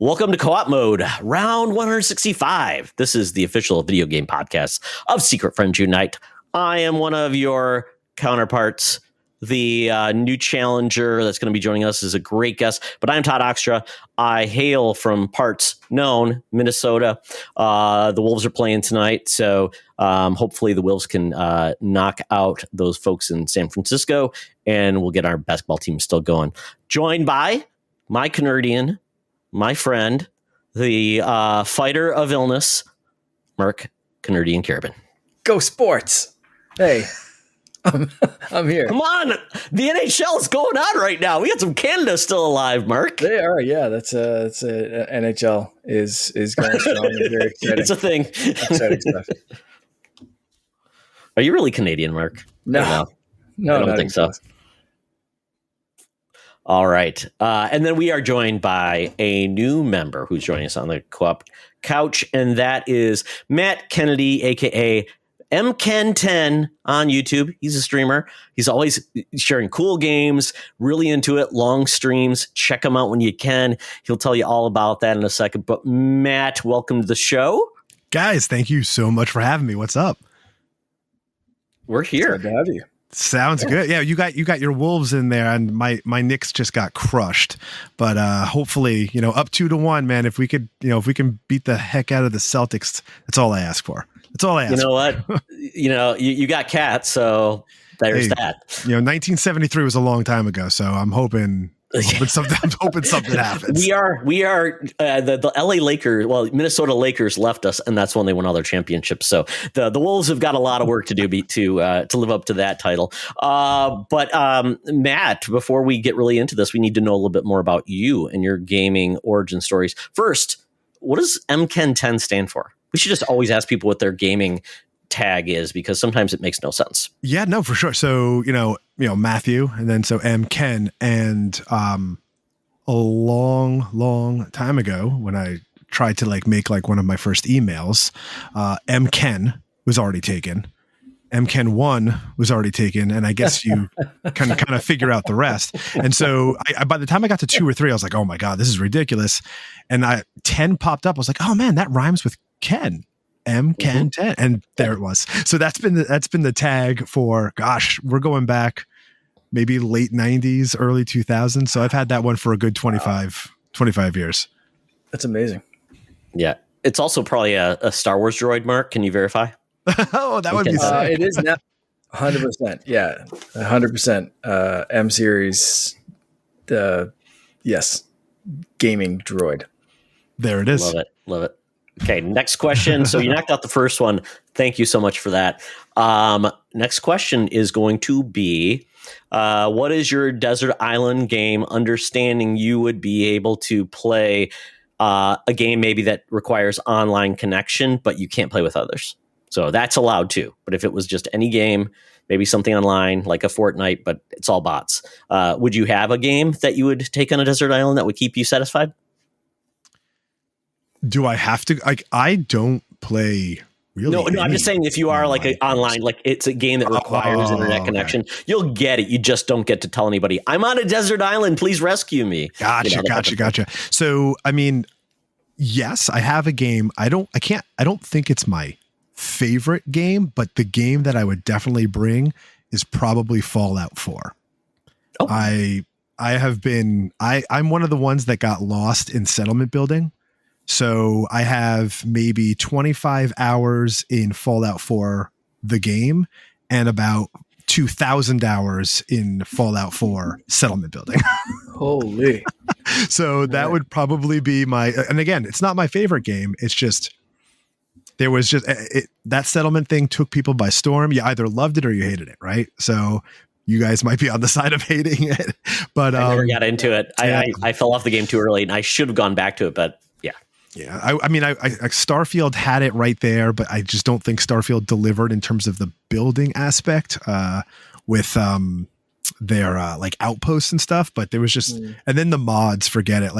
Welcome to Co-op Mode, round 165. This is the official video game podcast of Secret Friends Unite. I am one of your counterparts. The new challenger that's going to be joining us is a great guest, but I'm Todd Oxtra. I hail from parts known, Minnesota. The Wolves are playing tonight, so hopefully the Wolves can knock out those folks in San Francisco, and we'll get our basketball team still going. Joined by my Canadian, my friend, the fighter of illness, Mark Canadian Carabin. Go Sports! Hey, I'm here. Come on, the NHL is going on right now. We got some Canada still alive, Mark. They are, yeah. That's NHL is going strong and very exciting. It's a thing. Exciting stuff. Are you really Canadian, Mark? No, I don't think so. All right. And then we are joined by a new member who's joining us on the Co-op couch, and that is Matt Kennedy, a.k.a. MKen10 on YouTube. He's a streamer. He's always sharing cool games, really into it, long streams. Check him out when you can. He'll tell you all about that in a second. But Matt, welcome to the show. Guys, thank you so much for having me. What's up? We're here. Good to have you. Sounds good. Yeah, you got your Wolves in there, and my Knicks just got crushed. But hopefully, up 2-1, man. If we can beat the heck out of the Celtics, that's all I ask for. That's all I ask. You know what? You got cats, so there's that. 1973 was a long time ago, so I'm hoping something happens. We are the LA Lakers. Well, Minnesota Lakers left us, and that's when they won all their championships. So the Wolves have got a lot of work to do to live up to that title. But Matt, before we get really into this, we need to know a little bit more about you and your gaming origin stories. First, what does MKen10 stand for? We should just always ask people what their gaming tag is, because sometimes it makes no sense. Yeah, no, for sure. So, Matthew, and then so MKen, and a long time ago when I tried to make one of my first emails, MKen was already taken. MKen1 was already taken, and I guess you kind of figure out the rest. And so I by the time I got to 2 or 3, I was like, oh my God, this is ridiculous. And 10 popped up. I was like, oh man, that rhymes with Ken. MKen10, and there it was. So that's been the tag for, gosh, we're going back maybe late 90s, early 2000s. So I've had that one for a good 25 years. That's amazing. Yeah. It's also probably a Star Wars droid, Mark. Can you verify? Oh, that would be sick. It is now 100%. Yeah, 100%. M series. Yes, gaming droid. There it is. Love it. Okay, next question. So you knocked out the first one. Thank you so much for that. Next question is going to be, what is your desert island game, understanding you would be able to play a game maybe that requires online connection, but you can't play with others? So that's allowed too. But if it was just any game, maybe something online like a Fortnite, but it's all bots, would you have a game that you would take on a desert island that would keep you satisfied? Do I have to? I don't play really. No, I'm just saying if you are online, it's a game that requires internet connection, you'll get it. You just don't get to tell anybody, I'm on a desert island, please rescue me. Gotcha. So, yes, I have a game. I don't think it's my favorite game, but the game that I would definitely bring is probably Fallout 4. Oh. I'm one of the ones that got lost in settlement building. So I have maybe 25 hours in Fallout 4, the game, and about 2,000 hours in Fallout 4 settlement building. Holy. So that would probably be and again, it's not my favorite game. It's just, there was just, that settlement thing took people by storm. You either loved it or you hated it, right? So you guys might be on the side of hating it. But I never got into it. I fell off the game too early, and I should have gone back to it, but yeah. Yeah, I Starfield had it right there, but I just don't think Starfield delivered in terms of the building aspect with their outposts and stuff. But there was just, and then the mods, forget it.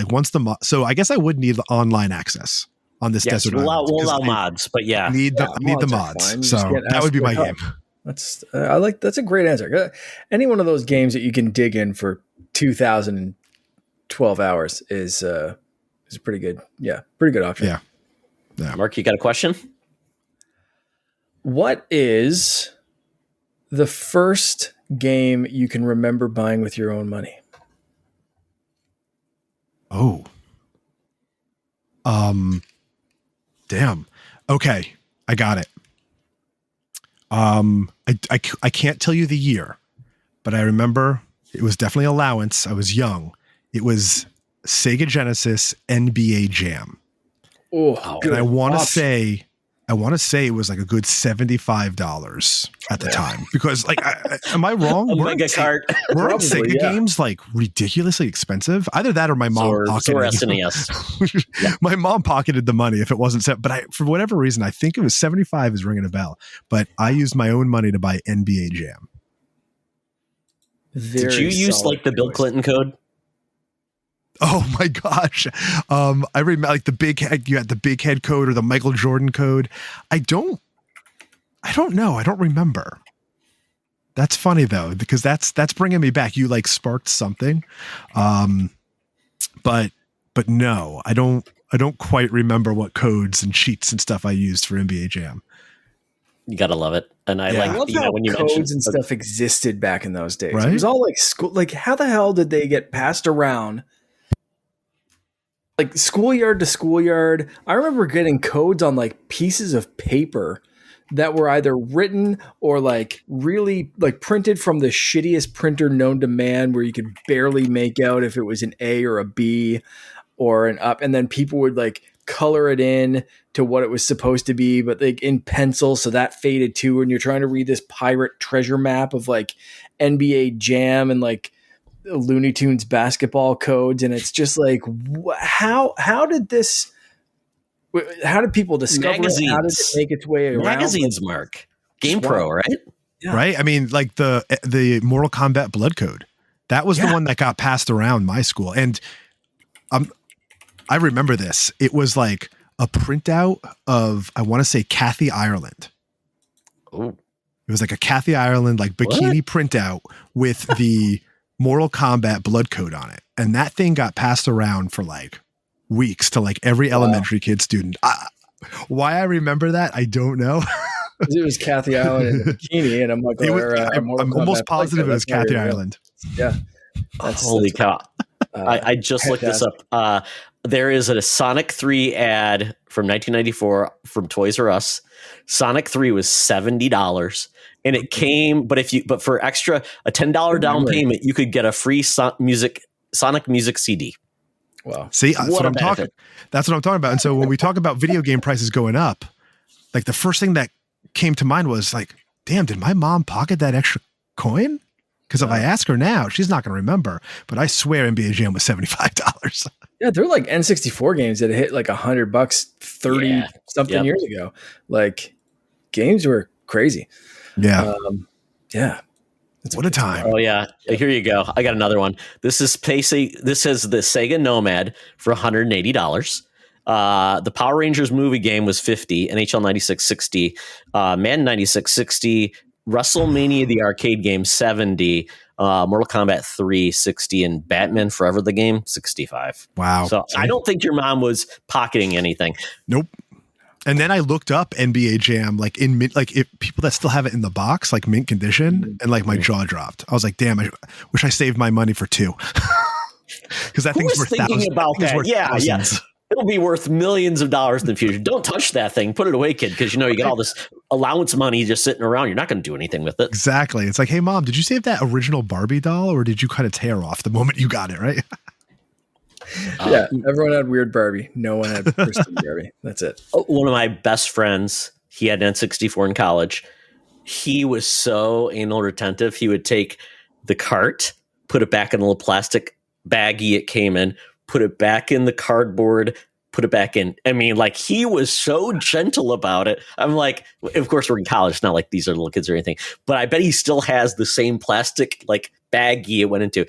So I guess I would need online access on this desert island. We'll allow mods, but yeah, need the mods. So that would be my game. That's that's a great answer. Any one of those games that you can dig in for 2,012 hours is is pretty good. Yeah, pretty good option. Yeah. Mark, you got a question? What is the first game you can remember buying with your own money? Oh. Damn. Okay, I got it. I can't tell you the year, but I remember it was definitely allowance. I was young. It was Sega Genesis NBA Jam. Oh, and I want to say it was like a good $75 at the time, because like, am I wrong? Weren't Sega games like ridiculously expensive? Either that or my mom pocketed. My mom pocketed the money if it wasn't set. But for whatever reason, I think it was 75 is ringing a bell. But I used my own money to buy NBA Jam. Did you use like the Bill Clinton code? Oh my gosh. I remember like you had the big head code or the Michael Jordan code. I don't know. I don't remember. That's funny though, because that's bringing me back. You like sparked something. But no, I don't quite remember what codes and cheats and stuff I used for NBA Jam. You gotta love it. And I love how when you codes and stuff existed back in those days. Right? It was all like school. Like how the hell did they get passed around? Like schoolyard to schoolyard. I remember getting codes on like pieces of paper that were either written or like really like printed from the shittiest printer known to man, where you could barely make out if it was an A or a B or an up. And then people would like color it in to what it was supposed to be, but like in pencil. So that faded too. And you're trying to read this pirate treasure map of like NBA Jam and like Looney Tunes basketball codes, and it's just like how did people discover it? How did it make its way around? Magazines, Mark. GamePro, right? Yeah. Right? I mean, like the Mortal Kombat blood code. That was the one that got passed around my school. And I remember this. It was like a printout of, I want to say, Kathy Ireland. Oh. It was like a Kathy Ireland like bikini printout with the Mortal Kombat blood code on it. And that thing got passed around for like weeks to like every elementary kid student. Why I remember that, I don't know. It was Kathy Ireland in a bikini, and I'm like, I'm almost positive it was Kathy Ireland. Yeah. Holy cow. I just looked this up. There is a Sonic 3 ad from 1994 from Toys R Us. Sonic 3 was $70. And it came, but for extra a $10 down payment, you could get a free Sonic Music CD. Wow! See, that's what I'm talking about. And so when we talk about video game prices going up, like the first thing that came to mind was like, damn, did my mom pocket that extra coin? Because if I ask her now, she's not going to remember. But I swear NBA Jam was $75. Yeah, they're like N64 games that hit like $100 30 something years ago. Like games were crazy. Yeah. What a time. Oh yeah. Here you go. I got another one. This is This is the Sega Nomad for $180. The Power Rangers movie game was $50, NHL 96 $60, Madden 96 $60, WrestleMania the arcade game $70, Mortal Kombat 3 $60, and Batman Forever the game $65. Wow. So I don't think your mom was pocketing anything. Nope. And then I looked up NBA Jam, like in mint, like if people that still have it in the box, like mint condition, and like my jaw dropped. I was like, damn, I wish I saved my money for two. Because that thing's worth thousands. About that? Yeah. It'll be worth millions of dollars in the future. Don't touch that thing. Put it away, kid, because you got all this allowance money just sitting around. You're not going to do anything with it. Exactly. It's like, hey, mom, did you save that original Barbie doll, or did you cut a tear off the moment you got it, right? Yeah, everyone had weird Barbie. No one had pristine Barbie. That's it. One of my best friends, he had an N64 in college. He was so anal retentive. He would take the cart, put it back in the little plastic baggie it came in, put it back in the cardboard, put it back in. I mean, like, he was so gentle about it. I'm like, of course, we're in college. It's not like these are little kids or anything. But I bet he still has the same plastic, like, baggie it went into,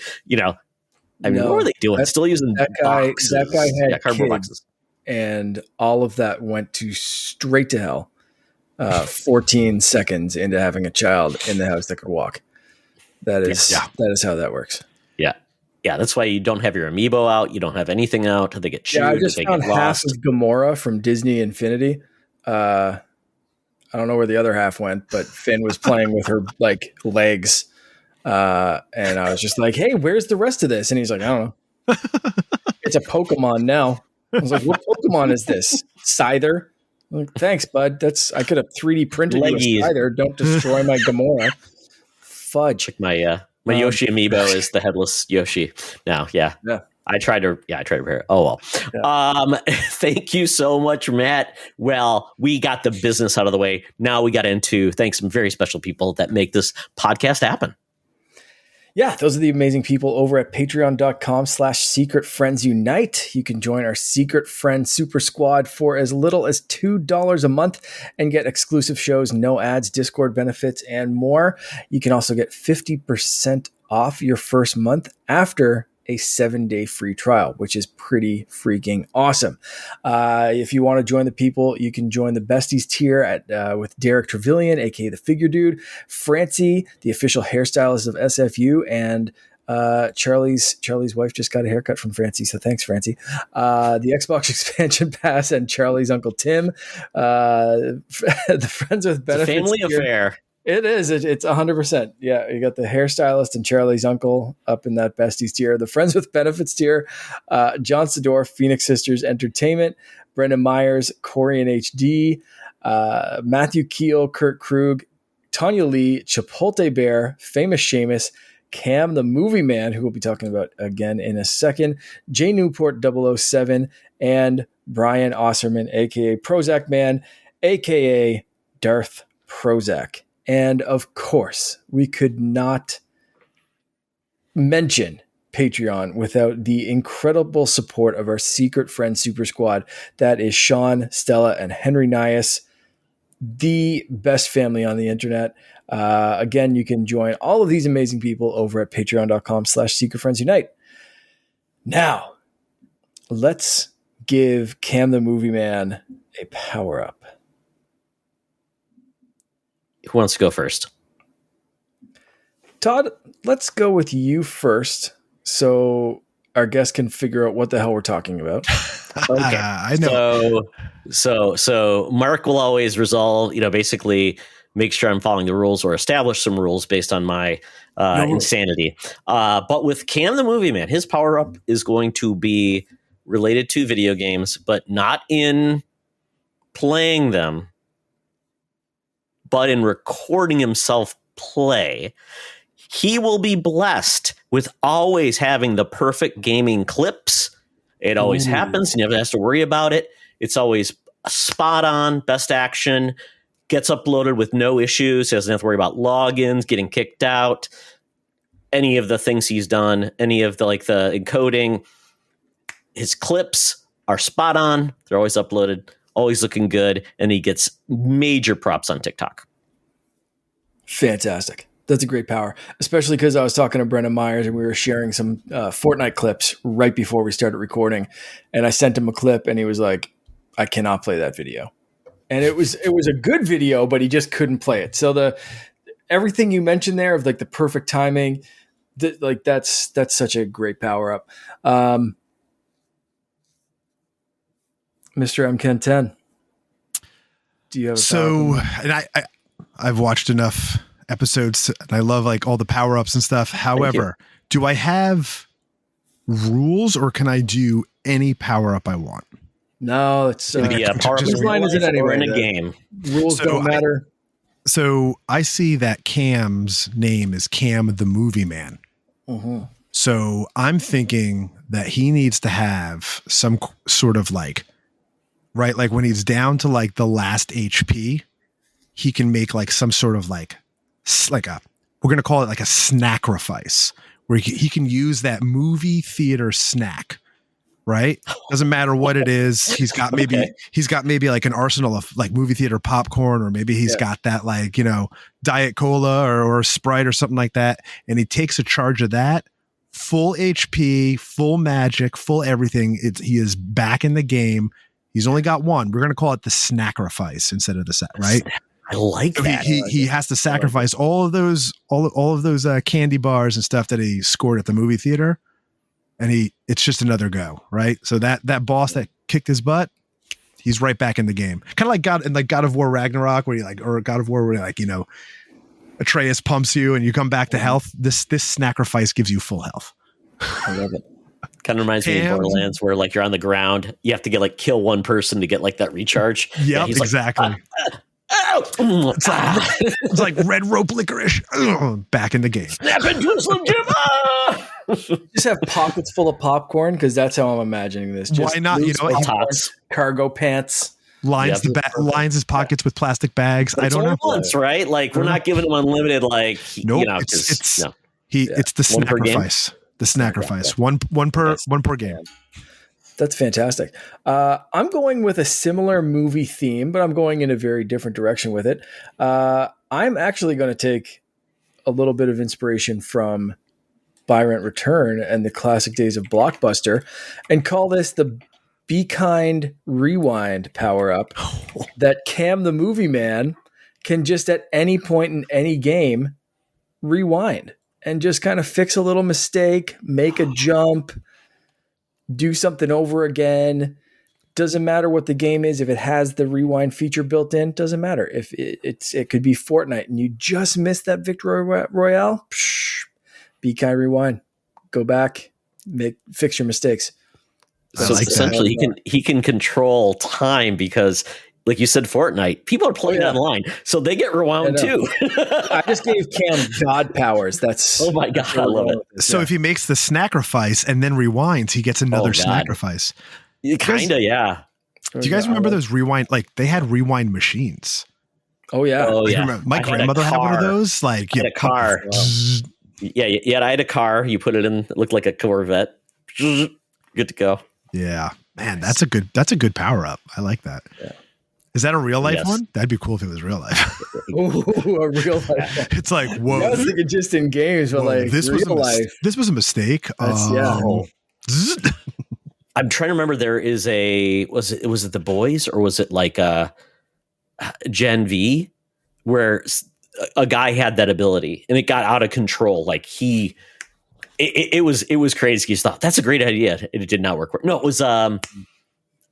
I mean, what were they doing? Still using boxes. That guy had cardboard kids, boxes. and all of that went to straight to hell. 14 seconds into having a child in the house that could walk. That is how that works. Yeah. Yeah, that's why you don't have your amiibo out. You don't have anything out. They get chewed. Yeah, I just they found get half lost. of Gamora from Disney Infinity. I don't know where the other half went, but Finn was playing with her like legs. And I was just like, hey, where's the rest of this? And he's like, I don't know. It's a Pokemon now. I was like, what Pokemon is this? Scyther? I'm like, thanks, bud. I could have 3D printed you a Leggies. Scyther. Don't destroy my Gamora. Fudge. My Yoshi amiibo is the headless Yoshi. Now, yeah. I tried to repair it. Oh well. Yeah. Thank you so much, Matt. Well, we got the business out of the way. Now we got into thanks some very special people that make this podcast happen. Yeah, those are the amazing people over at patreon.com/Secret Friends Unite. You can join our Secret Friend Super Squad for as little as $2 a month and get exclusive shows, no ads, Discord benefits, and more. You can also get 50% off your first month after a 7-day free trial, which is pretty freaking awesome. If you want to join the people, you can join the Besties tier with Derek Trevelyan, aka the Figure Dude, Francie, the official hairstylist of SFU, and Charlie's wife just got a haircut from Francie, so thanks, Francie. The Xbox expansion pass and Charlie's Uncle Tim, the Friends with Benefits. It's a family affair. It is. It's 100%. Yeah, you got the hairstylist and Charlie's uncle up in that Besties tier. The Friends with Benefits tier, John Sedor, Phoenix Sisters Entertainment, Brendan Myers, Corey and HD, Matthew Keel, Kurt Krug, Tanya Lee, Chipotle Bear, Famous Seamus, Cam the Movie Man, who we'll be talking about again in a second, Jay Newport 007, and Brian Osserman, a.k.a. Prozac Man, a.k.a. Darth Prozac. And of course, we could not mention Patreon without the incredible support of our Secret Friend Super Squad. That is Sean, Stella, and Henry Nias, the best family on the internet. Again, you can join all of these amazing people over at patreon.com/Secret Friends Unite. Now, let's give Cam the Movie Man a power up. Who wants to go first? Todd, let's go with you first so our guests can figure out what the hell we're talking about. Okay. I know. So Mark will always resolve, basically make sure I'm following the rules or establish some rules based on my insanity. But with Cam the Movie Man, his power up is going to be related to video games, but not in playing them, but in recording himself play. He will be blessed with always having the perfect gaming clips. It always happens. You never have to worry about it. It's always spot on, best action, gets uploaded with no issues. He doesn't have to worry about logins, getting kicked out, any of the things he's done, any of the encoding. His clips are spot on. They're always uploaded, always looking good, and he gets major props on TikTok. Fantastic. That's a great power, especially because I was talking to Brendan Myers and we were sharing some Fortnite clips right before we started recording, and I sent him a clip and he was like, I cannot play that video. And it was a good video, but he just couldn't play it. So everything you mentioned there of the perfect timing, that's such a great power up. Mr. MKen10, do you have a power up? And I've watched enough episodes and I love all the power ups and stuff. However, do I have rules or can I do any power up I want? No, it's power up line isn't anywhere in a game. Rules don't matter. So I see that Cam's name is Cam the Movie Man. Mm-hmm. So I'm thinking that he needs to have some sort of right, when he's down to the last HP, he can make some sort of we're going to call it a snackrifice, where he can use that movie theater snack, right? Doesn't matter what it is. He's got maybe an arsenal of movie theater popcorn, or maybe he's got that Diet Cola or Sprite or something like that. And he takes a charge of that, full HP, full magic, full everything. He is back in the game. He's only got one. We're going to call it the snackrifice instead of the set, right? I like that. He has to sacrifice all of those candy bars and stuff that he scored at the movie theater and it's just another go, right? So that boss that kicked his butt, he's right back in the game. Kind of like God of War Ragnarok, where or God of War, where Atreus pumps you and you come back to health. This sacrifice gives you full health. I love it. Kind of reminds me of Borderlands, where like you're on the ground, you have to get kill one person to get like that recharge. Yep, exactly. It's like red rope licorice. Back in the game. Snap into Slim Jim. Just have pockets full of popcorn, because that's how I'm imagining this. Just why not? Tots, cargo pants. Lines his pockets with plastic bags. I don't know. Once, right? Like we're not giving him unlimited. Like nope. It's the sacrifice. The sacrifice. One per game. That's fantastic. I'm going with a similar movie theme, but I'm going in a very different direction with it. I'm actually going to take a little bit of inspiration from Buy Rent Return and the classic days of Blockbuster and call this the Be Kind Rewind power-up that Cam the Movie Man can just at any point in any game rewind and just kind of fix a little mistake, make a jump, do something over again. Doesn't matter what the game is. If it has the rewind feature built in, doesn't matter. If it could be Fortnite and you just missed that victory royale, Be Kind Rewind. Go back, fix your mistakes. So essentially he can control time because, like you said, Fortnite, people are playing online, so they get rewound too. I just gave Cam God powers. That's oh my God, I love it. So if he makes the sacrifice and then rewinds, he gets another sacrifice. Kinda, yeah. Do you guys remember those rewind? Like they had rewind machines. Oh yeah. My grandmother had one of those. Like you had a car. I had a car. You put it in. It looked like a Corvette. Good to go. Yeah, man, that's a good power up. I like that. Yeah. Is that a real life one? That'd be cool if it was real life. Ooh, a real life. It's like, whoa. I was thinking just in games, but like this real life. This was a mistake. I'm trying to remember. There is was it The Boys or was it like Gen V, where a guy had that ability and it got out of control. Like it was crazy stuff. That's a great idea. It did not work. No, it was.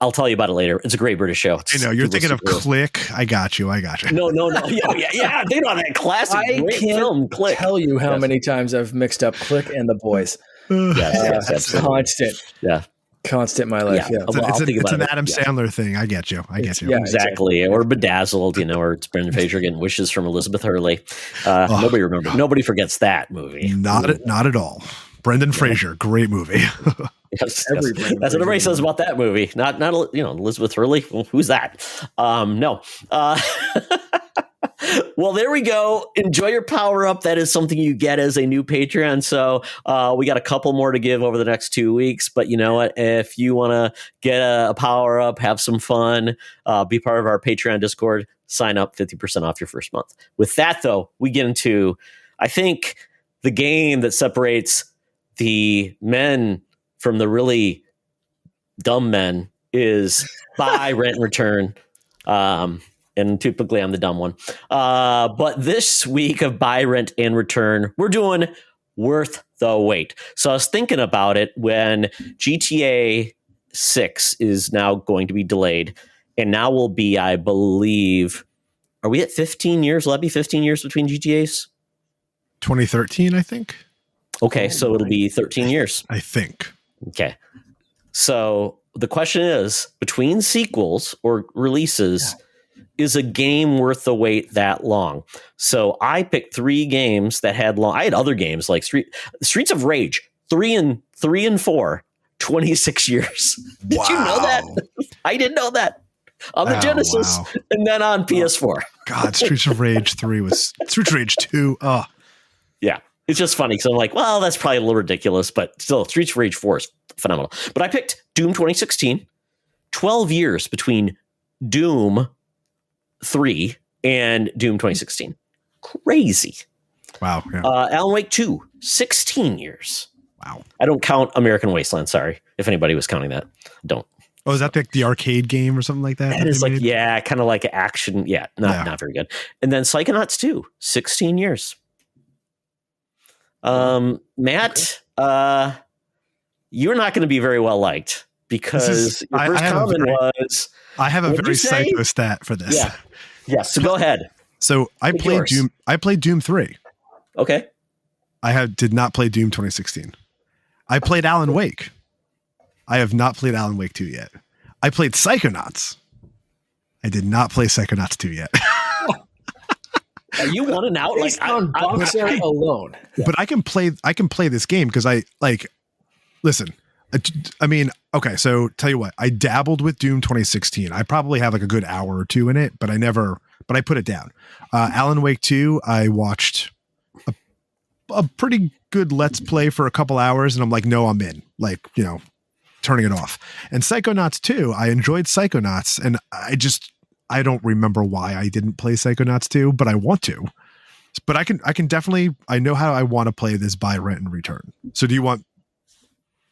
I'll tell you about it later. It's a great British show. I know you're thinking of Click. I got you. No. Yeah. They know that classic great film, Click. Tell you how many times I've mixed up Click and The Boys. That's constant. Yeah. Constant in my life. Yeah. It's an Adam Sandler thing. I get you. Yeah, exactly. Or Bedazzled, or it's Brendan Fraser getting wishes from Elizabeth Hurley. Nobody remembers. Nobody forgets that movie. Not at all. Brendan Fraser, great movie. Yes. That's what everybody says about that movie. Not Elizabeth Hurley. Well, who's that? No. Well, there we go. Enjoy your power up. That is something you get as a new Patreon. So we got a couple more to give over the next 2 weeks. But you know what? If you want to get a power up, have some fun, be part of our Patreon Discord, sign up, 50% off your first month. With that, though, we get into, I think, the game that separates the men from the really dumb men is Buy, Rent, Return. And typically I'm the dumb one. But this week of Buy, Rent, and Return, we're doing Worth the Wait. So I was thinking about it when GTA 6 is now going to be delayed. And now will be, I believe, are we at 15 years? Will that be 15 years between GTAs? 2013, I think. Okay, so it'll be 13 years. I think. Okay. So the question is, between sequels or releases, is a game worth the wait that long? So I picked 3 games that had long. I had other games like Streets of Rage, 3 and 4, 26 years. Did you know that? I didn't know that. On the Genesis and then on PS4. God, Streets of Rage 3 was Streets of Rage 2. Oh. Yeah. It's just funny because I'm like, well, that's probably a little ridiculous, but still, Streets of Rage 4 is phenomenal. But I picked Doom 2016, 12 years between Doom 3 and Doom 2016. Crazy. Wow. Yeah. Alan Wake 2, 16 years. Wow. I don't count American Wasteland. Sorry. If anybody was counting that, don't. Oh, is that the arcade game or something like that? That is like, kind of like action. Yeah, not very good. And then Psychonauts 2, 16 years. Matt, you're not going to be very well liked because your first comment was. I have a very psycho stat for this. Yeah. Yeah. So go ahead. So I played Doom. I played Doom 3. Okay. Did not play Doom 2016. I played Alan Wake. I have not played Alan Wake 2 yet. I played Psychonauts. I did not play Psychonauts 2 yet. Are you wanting out like on boxer alone? But I can play this game because I listen. I mean, okay, so tell you what, I dabbled with Doom 2016. I probably have like a good hour or two in it, but I put it down. Alan Wake 2, I watched a pretty good Let's Play for a couple hours, and I'm like, no, I'm in. Like, turning it off. And Psychonauts 2, I enjoyed Psychonauts, and I don't remember why I didn't play Psychonauts 2, but I want to. But I can definitely, I know how I want to play this buy, rent, and return. So do you want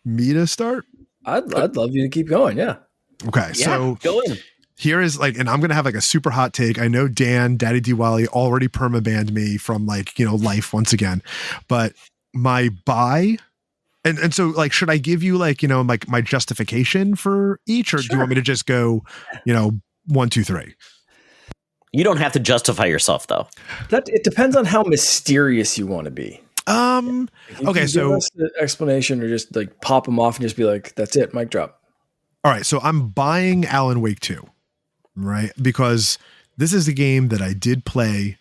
me to start? I'd love you to keep going. Yeah. Okay. Yeah, so go in. Here is and I'm going to have like a super hot take. I know Daddy Diwali already permabanned me from life once again, but my buy and so should I give you my justification for each, or do you want me to just go, 1, 2, 3? You don't have to justify yourself though. It depends on how mysterious you want to be. Okay, so give us the explanation, or just pop them off and just be like, that's it, mic drop. All right, so I'm buying Alan Wake 2, right? Because this is a game that I did play,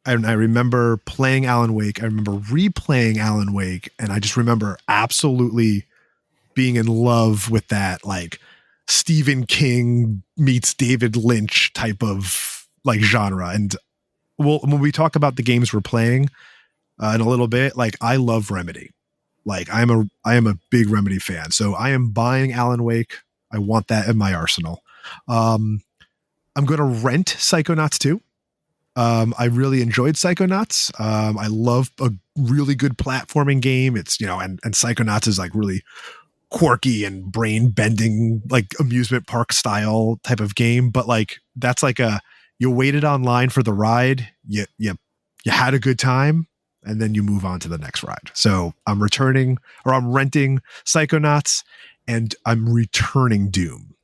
and I remember playing Alan Wake. I remember replaying Alan Wake, and I just remember absolutely being in love with that Stephen King meets David Lynch type of genre. And when we talk about the games we're playing in a little bit, I love Remedy. I am a big Remedy fan. So I am buying Alan Wake. I want that in my arsenal. I'm going to rent Psychonauts 2. I really enjoyed Psychonauts. I love a really good platforming game. It's, and Psychonauts is really quirky and brain bending, amusement park style type of game. But that's you waited online for the ride. You had a good time, and then you move on to the next ride. So I'm renting Psychonauts, and I'm returning Doom.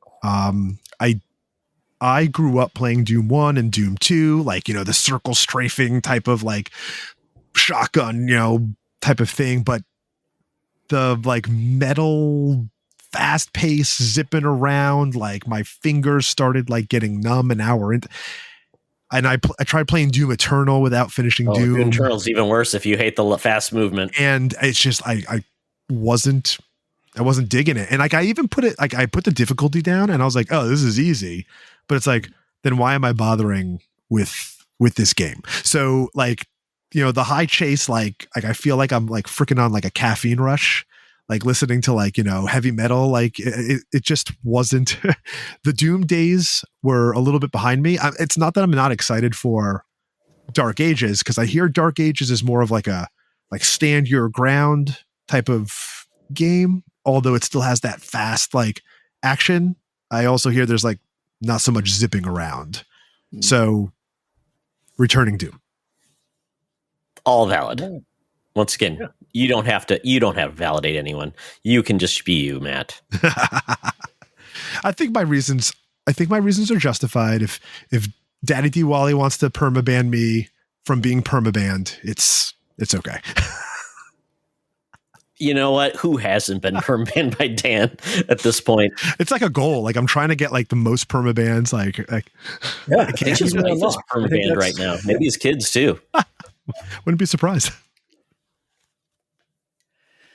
I grew up playing Doom 1 and Doom 2, the circle strafing type of shotgun, type of thing. But the metal fast pace zipping around, my fingers started getting numb an hour into. And I tried playing Doom Eternal without finishing Doom. Doom Eternal's even worse if you hate the fast movement. And it's just I wasn't digging it. And I even put it I put the difficulty down, and I was like, oh, this is easy. But it's then why am I bothering with this game? So the high chase, I feel like I'm freaking on a caffeine rush, listening to heavy metal. It just wasn't. The Doom days were a little bit behind me. It's not that I'm not excited for Dark Ages, because I hear Dark Ages is more of a stand your ground type of game, although it still has that fast action. I also hear there's not so much zipping around. So returning Doom. All valid. Once again, yeah. You don't have to validate anyone. You can just be you, Matt. I think my reasons are justified. If Daddy Diwali wants to permaban me from being permabanned, it's okay. You know what? Who hasn't been permabanned by Dan at this point? It's a goal. I'm trying to get the most permabans. Yeah, I think his wife is permabanned right now. Maybe his kids too. Wouldn't be surprised.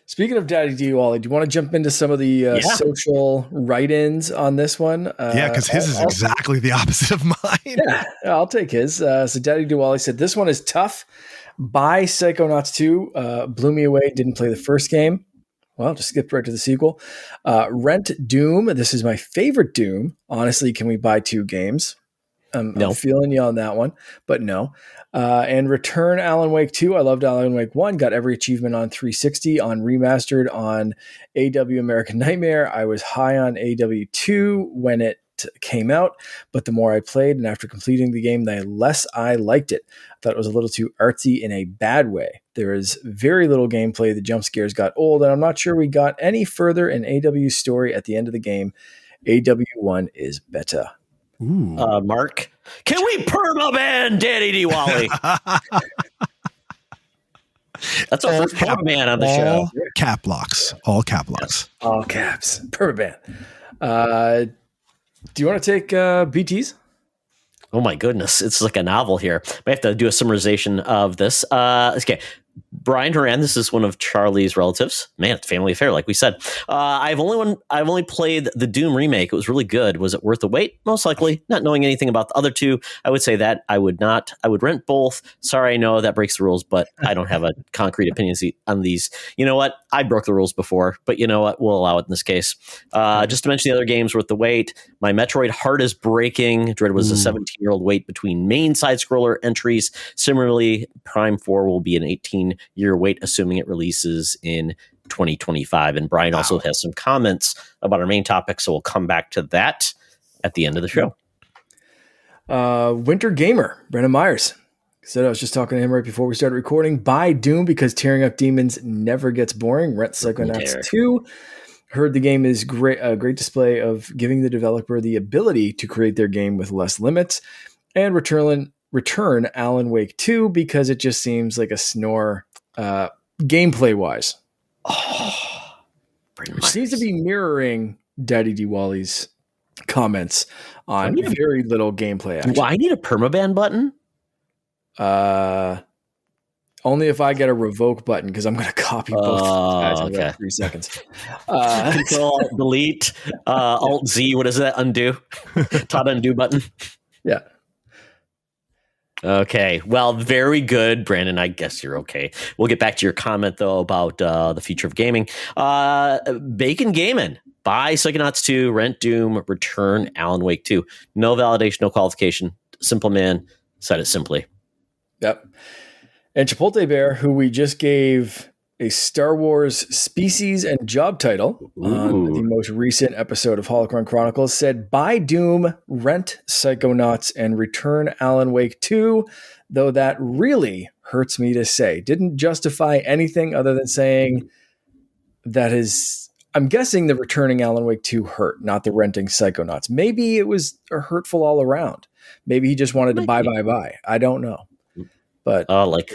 Speaking of Daddy Diwali, do you want to jump into some of the social write-ins on this one? Yeah, because his is exactly the opposite of mine. Yeah, I'll take his. So Daddy Diwali said, this one is tough. Buy Psychonauts 2. Blew me away. Didn't play the first game. Well, just skip right to the sequel. Rent Doom. This is my favorite Doom. Honestly, can we buy 2 games? No. I'm feeling you on that one, but no. And return Alan Wake 2. I loved Alan Wake 1. Got every achievement on 360, on remastered, on AW American Nightmare. I was high on AW 2 when it came out, but the more I played and after completing the game, the less I liked it. I thought it was a little too artsy in a bad way. There is very little gameplay. The jump scares got old, and I'm not sure we got any further in AW's story at the end of the game. AW1 is better. Ooh. Mark, can we permaban Danny Diwali? That's our first permaban on the show. All cap locks. All cap locks. Yes. All caps. Permaban. Do you want to take BTs? Oh my goodness, it's like a novel here. I have to do a summarization of this. Okay, Brian Horan, this is one of Charlie's relatives. Man, it's family affair, like we said. I've only played the Doom remake. It was really good. Was it worth the wait? Most likely. Not knowing anything about the other two, I would say that I would not. I would rent both. Sorry, I know that breaks the rules, but I don't have a concrete opinion on these. You know what? I broke the rules before, but you know what? We'll allow it in this case. Just to mention the other games worth the wait. My Metroid heart is breaking. Dread was a 17-year-old wait between main side scroller entries. Similarly, Prime 4 will be an 18-year wait, assuming it releases in 2025. And Brian also has some comments about our main topic, so we'll come back to that at the end of the show. Winter Gamer, Brennan Myers said, I was just talking to him right before we started recording. Buy Doom because tearing up demons never gets boring. Rent Psychonauts 2. Heard the game is great, a great display of giving the developer the ability to create their game with less limits. And return Alan Wake 2 because it just seems like a snore gameplay wise. Which seems to be mirroring Daddy Diwali's comments on very little gameplay action. Do I need a permaban button? Only if I get a revoke button, because I'm going to copy both guys in about 3 seconds. Control, delete, Alt Z. What is that? Undo. Todd undo button. Yeah. Okay. Well, very good, Brandon. I guess you're okay. We'll get back to your comment though about the future of gaming. Bacon Gaming. Buy Psychonauts 2, rent Doom, return Alan Wake 2. No validation, no qualification. Simple man said it simply. Yep. And Chipotle Bear, who we just gave a Star Wars species and job title on the most recent episode of Holocron Chronicles, said, buy Doom, rent Psychonauts, and return Alan Wake 2, though that really hurts me to say. Didn't justify anything other than saying that is, I'm guessing the returning Alan Wake 2 hurt, not the renting Psychonauts. Maybe it was hurtful all around. Maybe he just wanted to buy. I don't know. But what,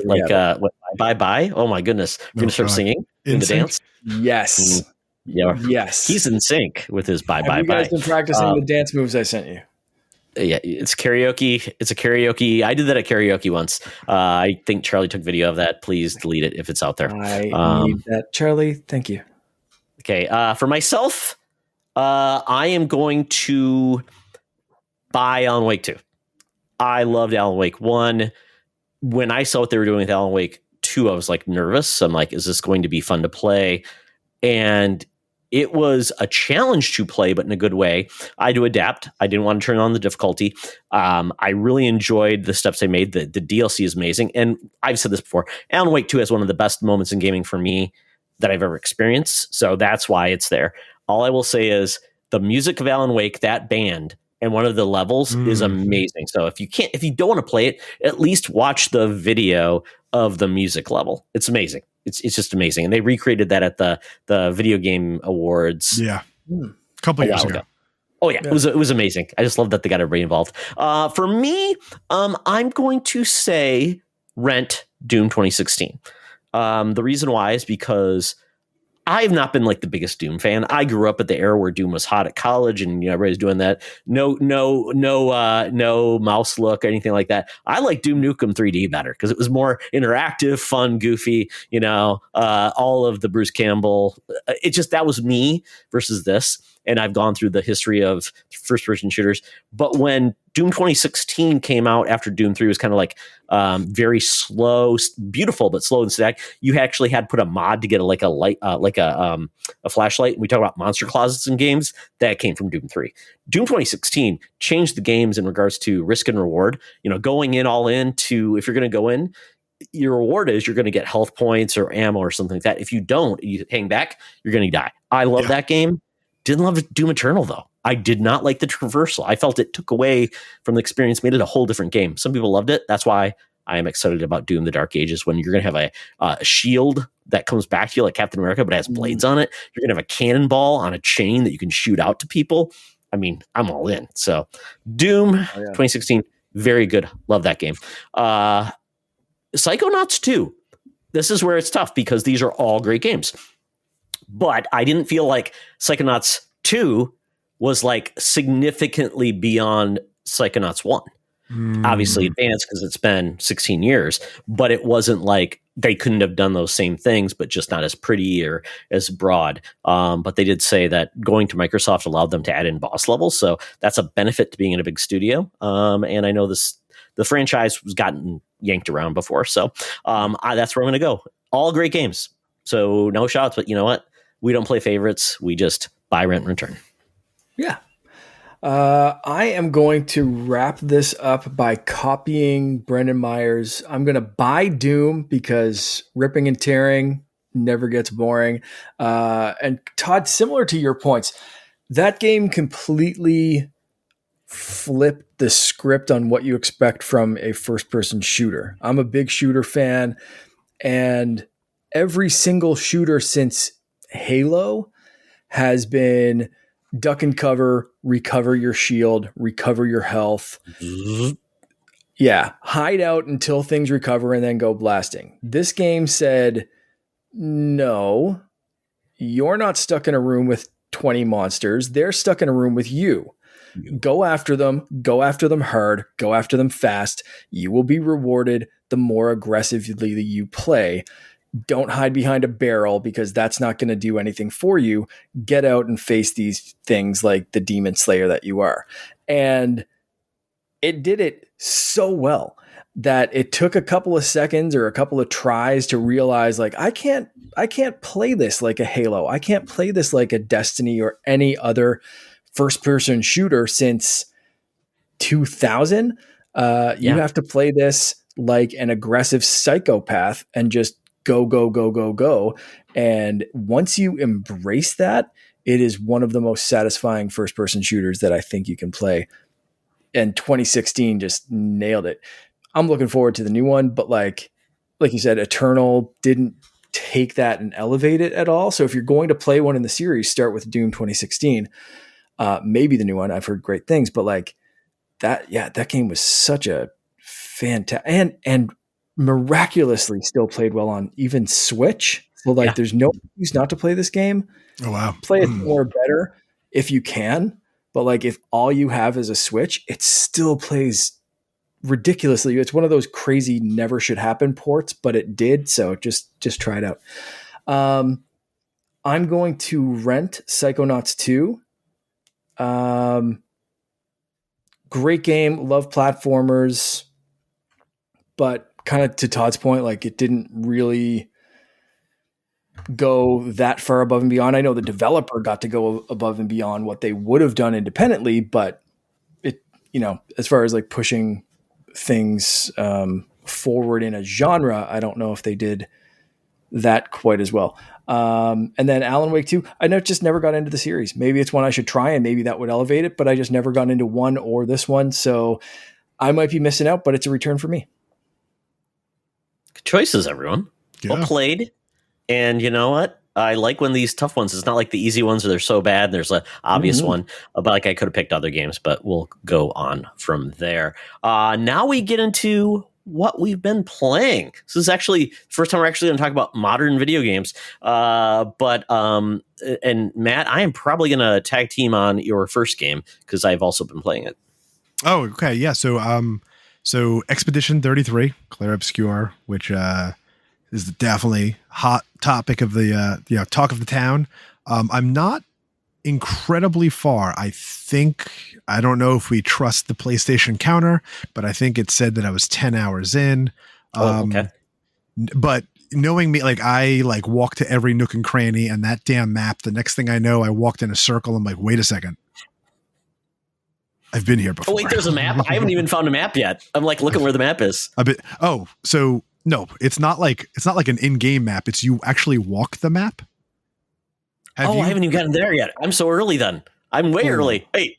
bye. Oh my goodness. We're going to start singing in the dance. Yes. Yeah. Yes. He's in sync with his bye. Have you guys been practicing the dance moves I sent you? Yeah, it's karaoke. It's a karaoke. I did that at karaoke once. I think Charlie took video of that. Please delete it if it's out there. I need that. Charlie, thank you. Okay. For myself, I am going to buy Alan Wake 2. I loved Alan Wake 1. When I saw what they were doing with Alan Wake 2, I was like nervous. I'm like, is this going to be fun to play? And it was a challenge to play, but in a good way. I had to adapt. I didn't want to turn on the difficulty. I really enjoyed the steps they made. The DLC is amazing. And I've said this before, Alan Wake 2 has one of the best moments in gaming for me that I've ever experienced. So that's why it's there. All I will say is the music of Alan Wake, that band, and one of the levels is amazing. So if you don't want to play it, at least watch the video of the music level. It's amazing. It's just amazing. And they recreated that at the Video Game Awards. Yeah. A couple years ago. Oh yeah. It was amazing. I just love that they got everybody involved. For me, I'm going to say rent Doom 2016. The reason why is because I've not been like the biggest Doom fan. I grew up at the era where Doom was hot at college, and everybody's doing that. No mouse look or anything like that. I like Doom Nukem 3D better because it was more interactive, fun, goofy. All of the Bruce Campbell. That was me versus this. And I've gone through the history of first-person shooters. But when Doom 2016 came out after Doom 3 was kind of like very slow, beautiful, but slow and static, you actually had to put a mod to get a light, a flashlight. We talk about monster closets in games. That came from Doom 3. Doom 2016 changed the games in regards to risk and reward. Going in all in to, if you're going to go in, your reward is you're going to get health points or ammo or something like that. If you don't, you hang back, you're going to die. I love that game. Didn't love Doom Eternal, though. I did not like the traversal. I felt it took away from the experience, made it a whole different game. Some people loved it. That's why I am excited about Doom: The Dark Ages, when you're going to have a shield that comes back to you like Captain America, but has blades on it. You're going to have a cannonball on a chain that you can shoot out to people. I mean, I'm all in. So Doom 2016, very good. Love that game. Psychonauts 2. This is where it's tough because these are all great games. But I didn't feel like Psychonauts 2 was like significantly beyond Psychonauts 1. Obviously advanced because it's been 16 years, but it wasn't like they couldn't have done those same things, but just not as pretty or as broad. But they did say that going to Microsoft allowed them to add in boss levels. So that's a benefit to being in a big studio. And I know the franchise was gotten yanked around before. So that's where I'm going to go. All great games. So no shots, but you know what? We don't play favorites. We just buy, rent, and return. Yeah. I am going to wrap this up by copying Brendan Myers. I'm going to buy Doom because ripping and tearing never gets boring. And Todd, similar to your points, that game completely flipped the script on what you expect from a first-person shooter. I'm a big shooter fan, and every single shooter since Halo has been duck and cover, recover your shield, recover your health. Yeah, hide out until things recover and then go blasting. This game said, no, you're not stuck in a room with 20 monsters. They're stuck in a room with you. Go after them hard, go after them fast. You will be rewarded the more aggressively that you play. Don't hide behind a barrel because that's not going to do anything for you. Get out and face these things like the demon slayer that you are. And it did it so well that it took a couple of seconds or a couple of tries to realize like, I can't play this like a Halo. I can't play this like a Destiny or any other first person shooter since 2000. You have to play this like an aggressive psychopath and just go. And once you embrace that, it is one of the most satisfying first person shooters that I think you can play. And 2016 just nailed it. I'm looking forward to the new one, but like you said, Eternal didn't take that and elevate it at all. So if you're going to play one in the series, start with Doom 2016, maybe the new one. I've heard great things, but like that game was such a fantastic and miraculously still played well on even Switch. So like there's no excuse not to play this game. Oh wow. Play it more better if you can. But like if all you have is a Switch, it still plays ridiculously. It's one of those crazy never should happen ports, but it did. So just try it out. I'm going to rent Psychonauts 2. Great game, love platformers, but kind of to Todd's point, like it didn't really go that far above and beyond. I know the developer got to go above and beyond what they would have done independently, but it, as far as like pushing things forward in a genre, I don't know if they did that quite as well. And then Alan Wake 2, just never got into the series. Maybe it's one I should try and maybe that would elevate it, but I just never got into one or this one. So I might be missing out, but it's a return for me. Good choices, everyone. Yeah. Well played. And you know what? I like when these tough ones, it's not like the easy ones where they're so bad and there's an obvious one, but like I could have picked other games, but we'll go on from there. Now we get into what we've been playing. This is actually the first time we're actually going to talk about modern video games. And Matt, I am probably going to tag team on your first game because I've also been playing it. Oh, okay. Yeah. So Expedition 33, Claire Obscure, which is definitely hot topic of the talk of the town. I'm not incredibly far. I don't know if we trust the PlayStation counter, but I think it said that I was 10 hours in. Okay. But knowing me, like I walk to every nook and cranny and that damn map. The next thing I know, I walked in a circle. I'm like, wait a second. I've been here before. Oh wait, there's a map. I haven't even found a map yet. I'm like looking where the map is. So no, it's not like an in-game map. It's you actually walk the map. I haven't even gotten there yet. I'm so early then. I'm way early. Hey.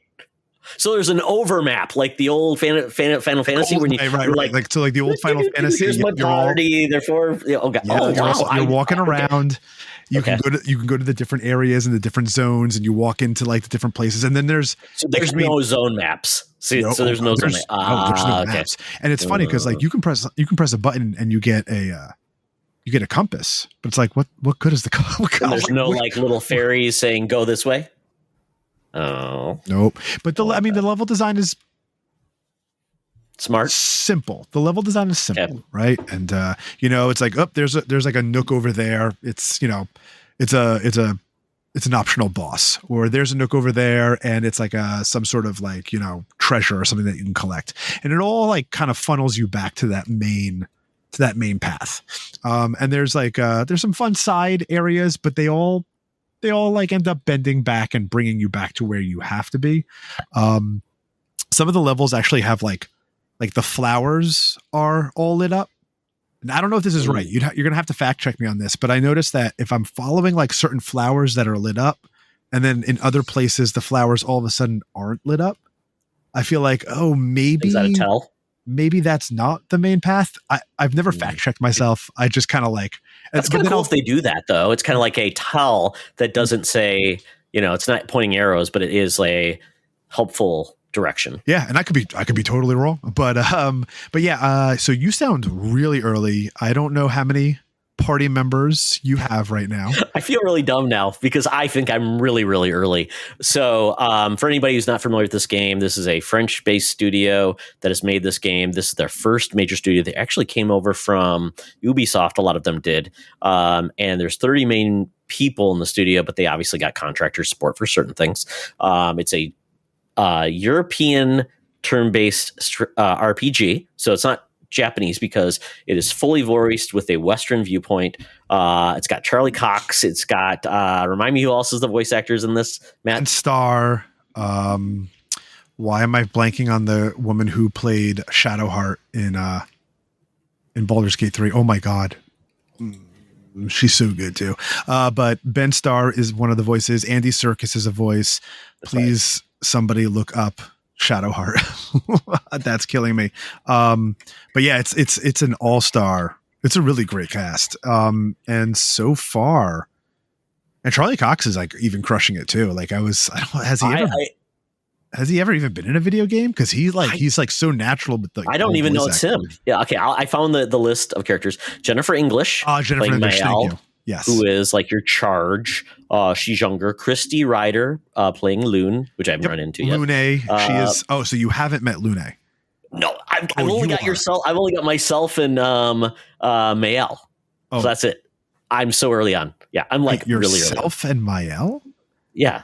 So there's an overmap, like the old Final Fantasy, when you're like the old Final Fantasy. Here's my party. Therefore, you're walking around. You can go to the different areas and the different zones, and you walk into like the different places. And then there's no zone maps. There's no zone maps. There's no maps. And it's funny because like you can press a button and you get a compass, but it's like what good is the compass? There's no like little fairies saying go this way. Oh nope. But the level design is smart, simple. The level design is simple, right? And it's like there's like a nook over there. It's it's an optional boss, or there's a nook over there, and it's like some sort of like treasure or something that you can collect, and it all like kind of funnels you back to that main path. And there's like there's some fun side areas, but they all like end up bending back and bringing you back to where you have to be. Some of the levels actually have like the flowers are all lit up. And I don't know if this is right. You're going to have to fact check me on this, but I noticed that if I'm following like certain flowers that are lit up, and then in other places, the flowers all of a sudden aren't lit up, I feel like, maybe is that a tell? Maybe that's not the main path. I've never fact checked myself. I just kind of like, that's kind of cool if they do that though. It's kind of like a tell that doesn't say, it's not pointing arrows, but it is a helpful direction. Yeah. And I could be totally wrong, but yeah. So you sound really early. I don't know how many party members you have right now. I feel really dumb now because I think I'm really, really early. So for anybody who's not familiar with this game, this is a French-based studio that has made this game. This is their first major studio. They actually came over from Ubisoft. A lot of them did. And there's 30 main people in the studio, but they obviously got contractor support for certain things. It's a European turn-based RPG. So it's not Japanese because it is fully voiced with a Western viewpoint. It's got Charlie Cox. It's got remind me who else is the voice actors in this, Matt? And Star. Why am I blanking on the woman who played Shadowheart in Baldur's Gate 3? Oh my god. She's so good too. But Ben Starr is one of the voices. Andy Serkis is a voice. Please somebody look up Shadowheart. That's killing me. But yeah, it's an all-star. It's a really great cast. And so far, and Charlie Cox is like even crushing it too. Like has he ever even been in a video game? Because he's like so natural. But I don't even know it's him. Yeah. Okay. I found the list of characters. Jennifer English. Jennifer English. Thank you. Yes. Who is like your charge. She's younger. Christy Ryder playing Lune, which I haven't run into yet. Lune. She is. Oh, so you haven't met Lune? No, I've only got yourself. I've only got myself and Mael. So that's it. I'm so early on. Yeah, I'm like really early. Yourself and Mael? Yeah.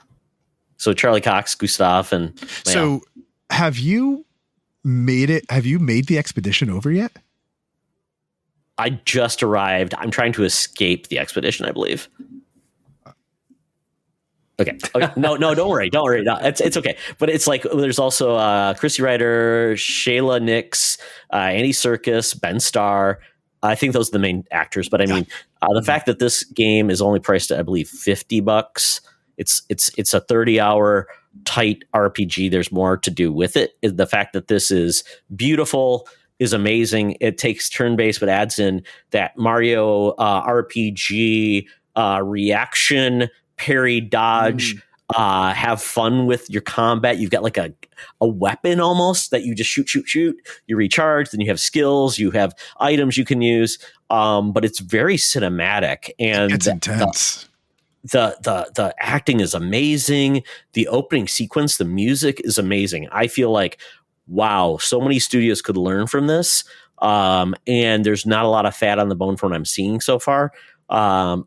So Charlie Cox, Gustav, and Mael. So have you made it? Have you made the expedition over yet? I just arrived. I'm trying to escape the expedition, I believe. Okay. No, don't worry. No, it's okay. But it's like there's also Chrissy Ryder, Shayla Nix, Andy Serkis, Ben Starr. I think those are the main actors. But I mean, the fact that this game is only priced at, I believe, $50. It's a 30-hour tight RPG. There's more to do with it. The fact that this is beautiful is amazing. It takes turn-based, but adds in that Mario RPG reaction, parry, dodge, have fun with your combat. You've got like a weapon almost that you just shoot. You recharge, then you have skills, you have items you can use. But it's very cinematic and it's intense. The acting is amazing. The opening sequence, the music is amazing. I feel like, wow, so many studios could learn from this. And there's not a lot of fat on the bone from what I'm seeing so far. I'm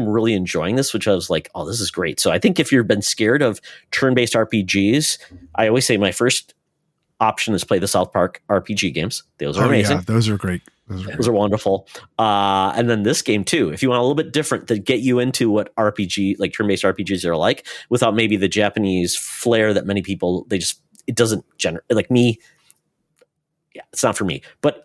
really enjoying this, which I was like, oh, this is great. So I think if you've been scared of turn-based RPGs, I always say my first option is play the South Park RPG games. Those are amazing. Yeah, those are great. Those are wonderful. And then this game too, if you want a little bit different to get you into what RPG, like turn-based RPGs are like, without maybe the Japanese flair that many people, it doesn't generate, like me. Yeah, it's not for me. But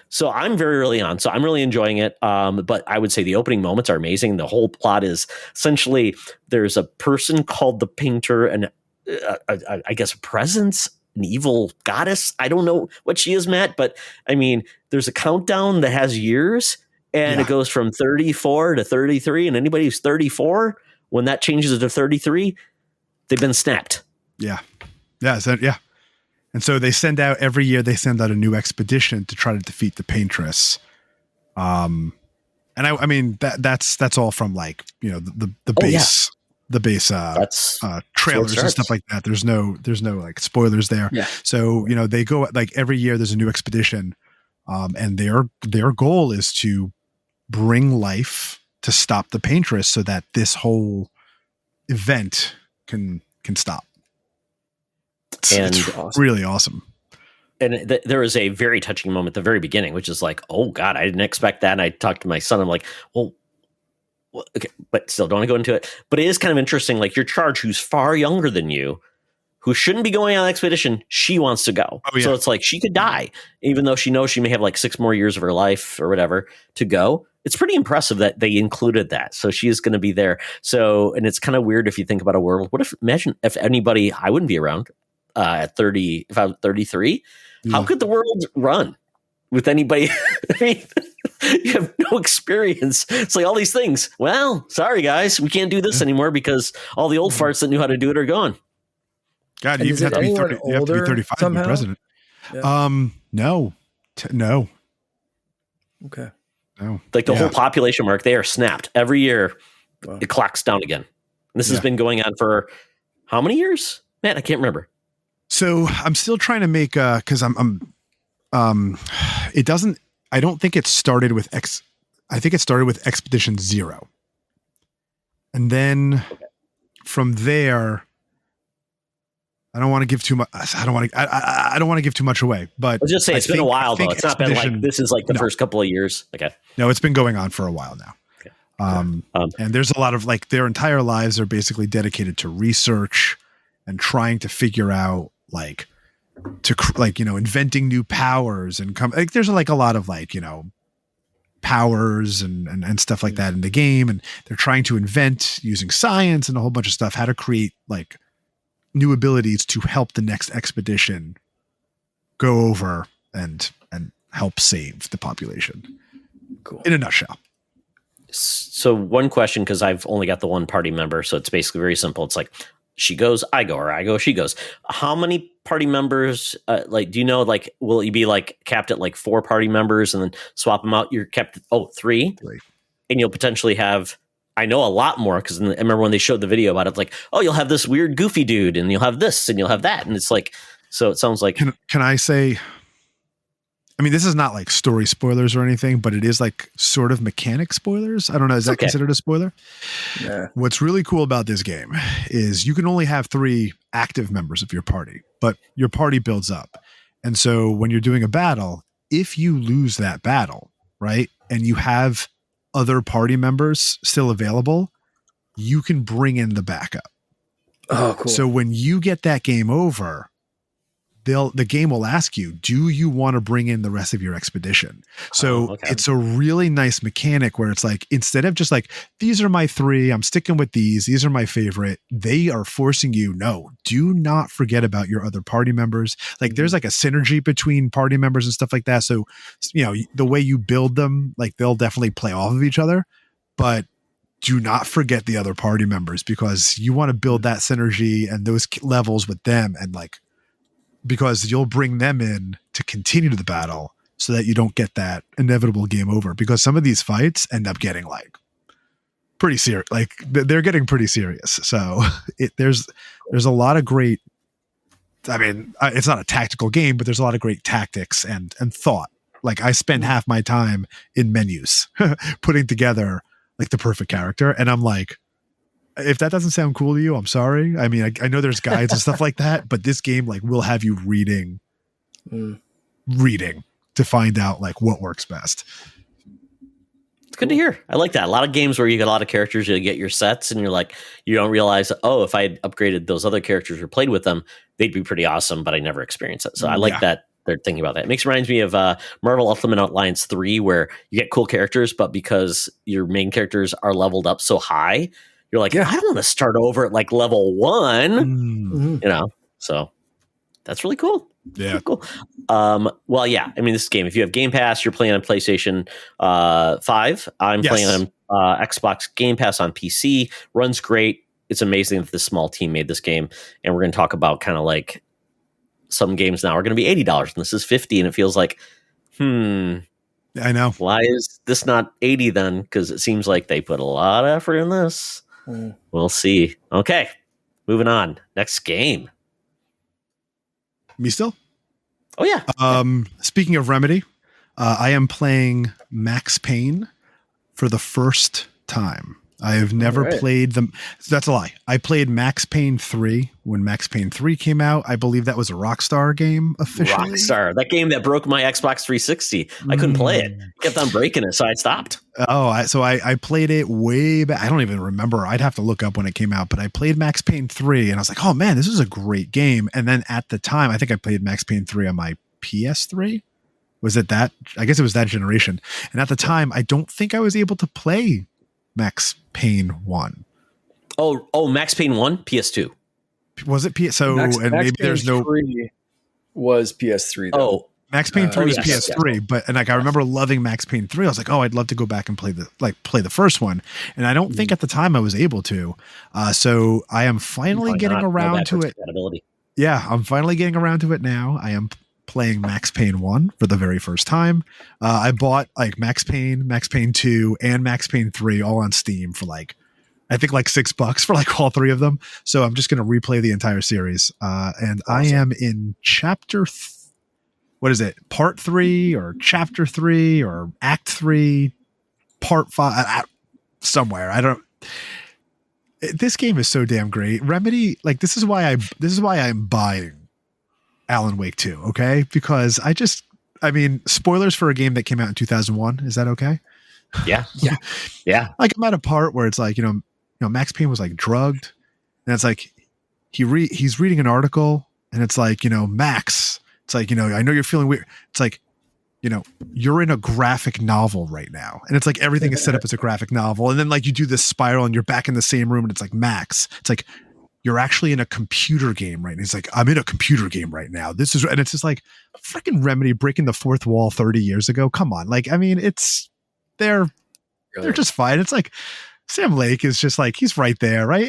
so I'm very early on, so I'm really enjoying it. But I would say the opening moments are amazing. The whole plot is essentially there's a person called the Painter, and I guess, a presence, an evil goddess. I don't know what she is, Matt, but I mean, there's a countdown that has years, and it goes from 34 to 33, and anybody who's 34, when that changes to 33, they've been snapped. Yeah. Yeah. And so they send out every year. They send out a new expedition to try to defeat the Paintress. And I mean that's all from like the base trailers and stuff like that. There's no like spoilers there. Yeah. So they go like every year. There's a new expedition, and their goal is to bring life to stop the Paintress so that this whole event can stop. It's awesome. Really awesome. And there is a very touching moment at the very beginning, which is like, oh God, I didn't expect that. And I talked to my son. I'm like, well, okay, but still don't want to go into it. But it is kind of interesting. Like your charge, who's far younger than you, who shouldn't be going on an expedition, she wants to go. Oh, yeah. So it's like she could die, even though she knows she may have like 6 more years of her life or whatever to go. It's pretty impressive that they included that. So she is going to be there. So, and it's kind of weird if you think about a world. Imagine if anybody, I wouldn't be around at 30, if I was 33. How could the world run with anybody? I mean, you have no experience. It's like all these things. Well, sorry guys, we can't do this anymore because all the old farts that knew how to do it are gone. God, you have to be 30. You have to be 35 to be president. Yeah. No. Okay. No. Like the whole population mark, they are snapped every year. Wow. It clocks down again. And this has been going on for how many years? Man, I can't remember. So I'm still trying to make because it doesn't. I don't think it started with I think it started with Expedition 0, and then from there, I don't want to give too much. I don't want to give too much away. But I'll just say it's been a while though. It's not been like this is like the first couple of years. Okay. No, it's been going on for a while now. Okay. And there's a lot of like their entire lives are basically dedicated to research and trying to figure out like inventing new powers and like there's like a lot of like powers and stuff like that in the game, and they're trying to invent using science and a whole bunch of stuff how to create like new abilities to help the next expedition go over and help save the population. Cool. In a nutshell. So one question, because I've only got the one party member, so it's basically very simple. It's like she goes, I go, or I go, she goes. How many party members, do you know, like, will you be like capped at like 4 party members and then swap them out? You're kept at 3. And you'll potentially have, I know a lot more because I remember when they showed the video about it, like, oh, you'll have this weird goofy dude and you'll have this and you'll have that. And it's like, so it sounds like. Can I say, I mean, this is not like story spoilers or anything, but it is like sort of mechanic spoilers. I don't know. Is that considered a spoiler? Yeah. What's really cool about this game is you can only have 3 active members of your party, but your party builds up. And so when you're doing a battle, if you lose that battle, right, and you have other party members still available, you can bring in the backup. Oh, cool. So when you get that game over, the game will ask you, do you want to bring in the rest of your expedition? So it's a really nice mechanic where it's like, instead of just like, these are my 3, I'm sticking with these are my favorite. They are forcing you, no, do not forget about your other party members. Like there's like a synergy between party members and stuff like that. So, the way you build them, like they'll definitely play off of each other, but do not forget the other party members because you want to build that synergy and those levels with them, and like, because you'll bring them in to continue the battle so that you don't get that inevitable game over, because some of these fights end up getting like pretty serious. Like they're getting pretty serious. So there's a lot of great, I mean, it's not a tactical game, but there's a lot of great tactics and thought. Like I spend half my time in menus putting together like the perfect character. And I'm like, if that doesn't sound cool to you, I'm sorry. I mean, I know there's guides and stuff like that, but this game like will have you reading to find out like what works best. It's good to hear. I like that. A lot of games where you get a lot of characters, you get your sets and you're like, you don't realize, oh, if I had upgraded those other characters or played with them, they'd be pretty awesome, but I never experienced it. So I like that they're thinking about that. It reminds me of Marvel Ultimate Alliance 3, where you get cool characters, but because your main characters are leveled up so high, you're like, I don't want to start over at like level 1, Mm. you know? So that's really cool. Yeah. Really cool. Well, yeah. I mean, this game, if you have Game Pass, you're playing on PlayStation 5. I'm playing on Xbox Game Pass on PC. Runs great. It's amazing that this small team made this game. And we're going to talk about kind of like some games now are going to be $80 and this is $50, and it feels like, I know. why is this not 80 then? Because it seems like they put a lot of effort in this. We'll see. Okay, moving on. Next game. Me still? Oh yeah. Speaking of Remedy, I am playing Max Payne for the first time. I have never played them. That's a lie. I played Max Payne 3 when Max Payne 3 came out. I believe that was a Rockstar game officially. Rockstar, that game that broke my Xbox 360. I couldn't play it. Kept on breaking it, so I stopped. So I played it way back. I don't even remember. I'd have to look up when it came out, but I played Max Payne 3 and I was like, oh man, this is a great game. And then at the time, I think I played Max Payne 3 on my PS3. Was it that? I guess it was that generation. And at the time, I don't think I was able to play Max Payne 1. Oh, Max Payne 1, PS2. Was it PS? So, Max maybe Payne there's no. 3 was PS3. Though. Oh, Max Payne 3 was yes, PS3, but like I remember loving Max Payne 3. I was like, oh, I'd love to go back and play the first one. And I don't think at the time I was able to. So I am finally getting around to it. Yeah, I'm finally getting around to it now. I am playing Max Payne 1 for the very first time. I bought like Max Payne 2, and Max Payne 3 all on Steam for like, I think like $6 for like all three of them. So I'm just going to replay the entire series. And awesome. I am in what is it? Part 3 or chapter 3 or act 3, part 5, somewhere. I don't. This game is so damn great. Remedy, like this is why I'm buying Alan Wake 2, okay? Because I mean, spoilers for a game that came out in 2001. Is that okay? Yeah. Like I'm at a part where it's like, you know, Max Payne was like drugged, and it's like he's reading an article, and it's like, you know, Max, it's like, you know, I know you're feeling weird. It's like, you know, you're in a graphic novel right now, and it's like everything is set up as a graphic novel, and then like you do this spiral, and you're back in the same room, and it's like Max, it's like you're actually in a computer game right now. He's like, I'm in a computer game right now. And it's just like freaking Remedy breaking the fourth wall 30 years ago. Come on. Like, I mean, they're just fine. It's like Sam Lake is just like, he's right there, right?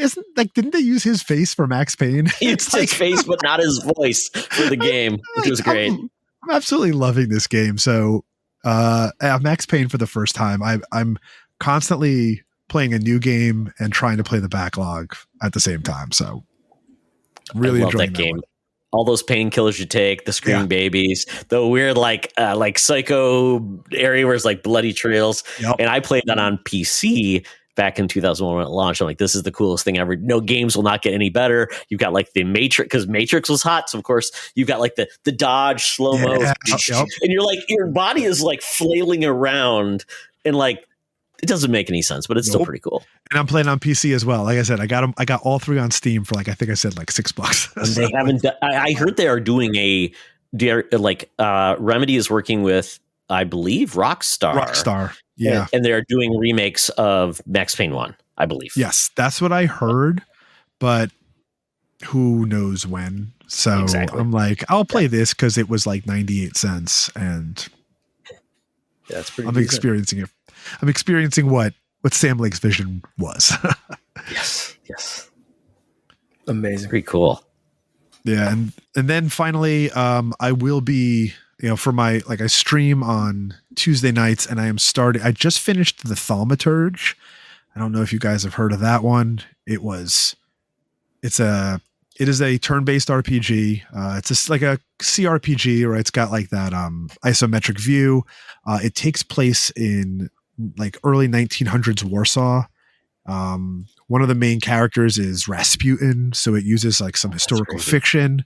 Didn't they use his face for Max Payne? It's like, his face, but not his voice for the game, which was great. I'm absolutely loving this game. So, Max Payne for the first time, I'm constantly playing a new game and trying to play the backlog at the same time. So really enjoying that game. All those painkillers you take, the screaming babies, the weird like psycho area where it's like bloody trails. Yep. And I played that on PC back in 2001 when it launched. I'm like, this is the coolest thing ever. No games will not get any better. You've got like the Matrix, because Matrix was hot. So of course you've got like the dodge slow-mo. Yep. And you're like, your body is like flailing around and like, it doesn't make any sense, but it's still pretty cool. And I'm playing on PC as well. Like I said, I got all three on Steam for like, I think I said like $6. And they haven't. I heard they are doing Remedy is working with, I believe, Rockstar. Yeah, and they're doing remakes of Max Payne 1, I believe. Yes, that's what I heard, but who knows when? So exactly. I'm like, I'll play this because it was like 98 cents, and that's pretty. I'm experiencing it. I'm experiencing what Sam Lake's vision was. Yes. Amazing. Pretty cool. Yeah. And then finally, I will be, you know, for my, like I stream on Tuesday nights, and I just finished the Thaumaturge. I don't know if you guys have heard of that one. It is a turn-based RPG. It's just like a CRPG, right? It's got like that isometric view. It takes place in like early 1900s Warsaw. One of the main characters is Rasputin, so it uses like some historical fiction.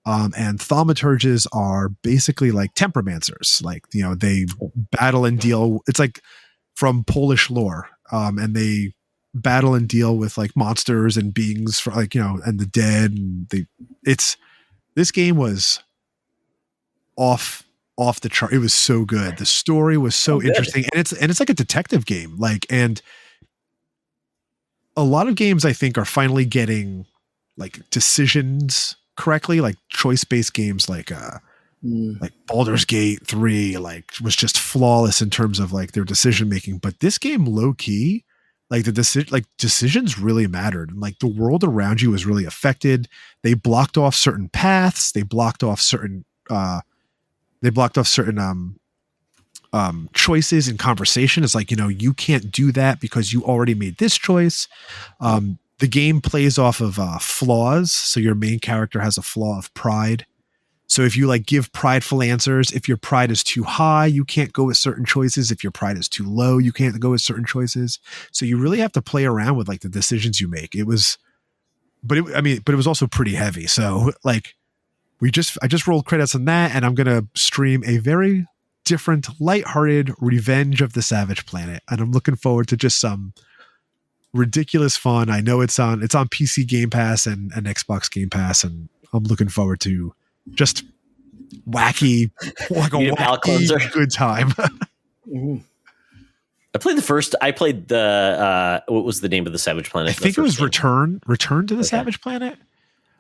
And thaumaturges are basically like temperamancers. Like, you know, they battle and deal. It's like from Polish lore, and they battle and deal with like monsters and beings for like, you know, and the dead. And this game was off the chart. It was so good. The story was so interesting, and it's like a detective game. Like, and a lot of games I think are finally getting like decisions correctly, like choice-based games like Baldur's Gate 3 like was just flawless in terms of like their decision making, but this game low key, like decisions really mattered, and like the world around you was really affected. They blocked off certain paths, they blocked off certain choices in conversation. It's like, you can't do that because you already made this choice. The game plays off of flaws. So your main character has a flaw of pride. So if you like give prideful answers, if your pride is too high, you can't go with certain choices. If your pride is too low, you can't go with certain choices. So you really have to play around with like the decisions you make. It was also pretty heavy. So like I just rolled credits on that, and I'm going to stream a very different, lighthearted Revenge of the Savage Planet. And I'm looking forward to just some ridiculous fun. I know it's on PC Game Pass and Xbox Game Pass, and I'm looking forward to just wacky, like a wacky good time. I played the what was the name of the Savage Planet? I think it was Return to the Savage Planet.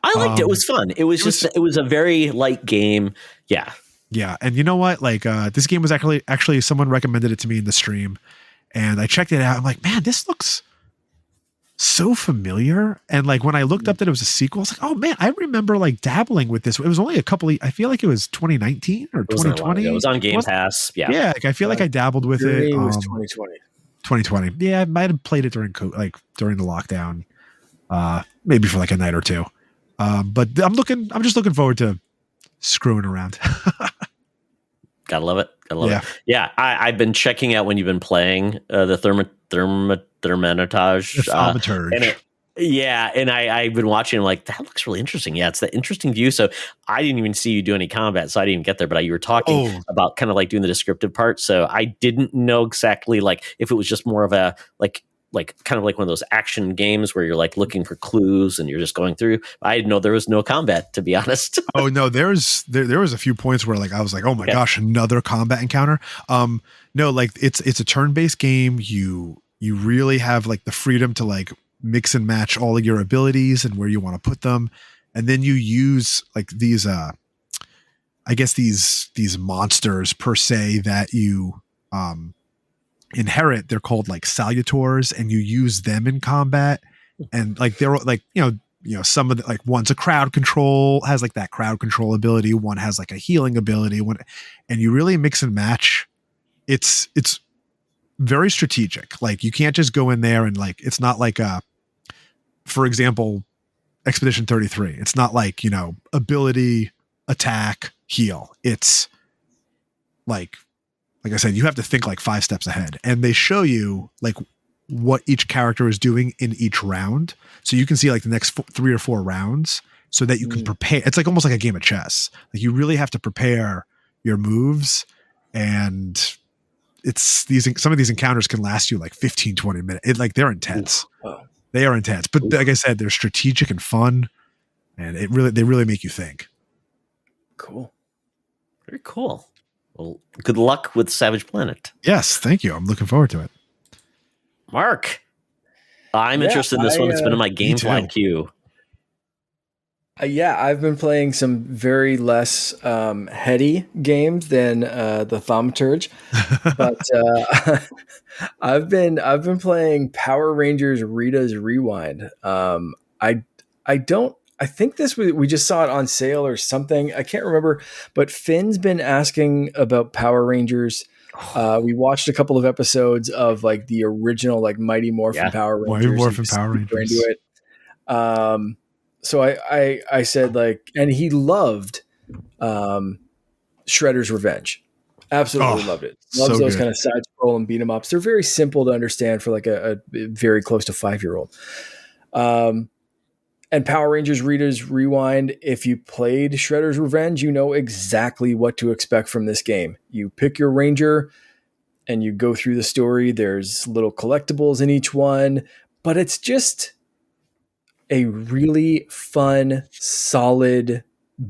I liked it. It was fun. It was a very light game. Yeah. Yeah. And you know what? Like this game was actually someone recommended it to me in the stream, and I checked it out. I'm like, man, this looks so familiar. And like when I looked up that it was a sequel, I was like, oh man, I remember like dabbling with this. It was only I feel like it was 2019 or 2020. It was on Game Pass. Yeah. Yeah. Like I feel like I dabbled with it. It was 2020. 2020. Yeah. I might have played it during the lockdown, maybe for like a night or two. But I'm just looking forward to screwing around. Gotta love it. It. Yeah. I've been checking out when you've been playing the Thermitage. And I've been watching. I'm like, that looks really interesting. Yeah, it's the interesting view. So I didn't even see you do any combat, so I didn't even get there. But you were talking about kind of like doing the descriptive part. So I didn't know exactly like if it was just more of a like kind of like one of those action games where you're like looking for clues and you're just going through. I didn't know there was no combat, to be honest. Oh no, there was a few points where like I was like, oh my gosh, another combat encounter. No, like it's a turn-based game. You really have like the freedom to like mix and match all of your abilities and where you want to put them, and then you use like these I guess these monsters per se that you inherit. They're called like salutors, and you use them in combat. And like they're like some of the, like one's a crowd control, has like that crowd control ability, one has like a healing ability, and you really mix and match. It's very strategic. Like you can't just go in there and like, it's not like for example, Expedition 33. It's not like, ability, attack, heal. It's like I said, you have to think like 5 steps ahead, and they show you like what each character is doing in each round. So you can see like the next 3 or 4 rounds so that you can prepare. It's like almost like a game of chess. Like you really have to prepare your moves, and some of these encounters can last you like 15, 20 minutes. They're intense. They are intense, but like I said, they're strategic and fun, and they really make you think. Cool. Very cool. Well, good luck with Savage Planet. Yes, thank you. I'm looking forward to it. Mark, I'm interested in this one. It's been in my GameFly queue. I've been playing some very less heady games than the Thaumaturge, but I've been playing Power Rangers Rita's Rewind. I think we just saw it on sale or something. I can't remember, but Finn's been asking about Power Rangers. We watched a couple of episodes of like the original like Mighty Morphin Power Rangers. Mighty Morphin Power Rangers. Into it. So I said like, and he loved Shredder's Revenge. Absolutely loved it. Loves those kind of side scroll and beat 'em ups. They're very simple to understand for like a very close to 5-year-old. And Power Rangers Rita's Rewind, if you played Shredder's Revenge, you know exactly what to expect from this game. You pick your ranger and you go through the story. There's little collectibles in each one, but it's just a really fun, solid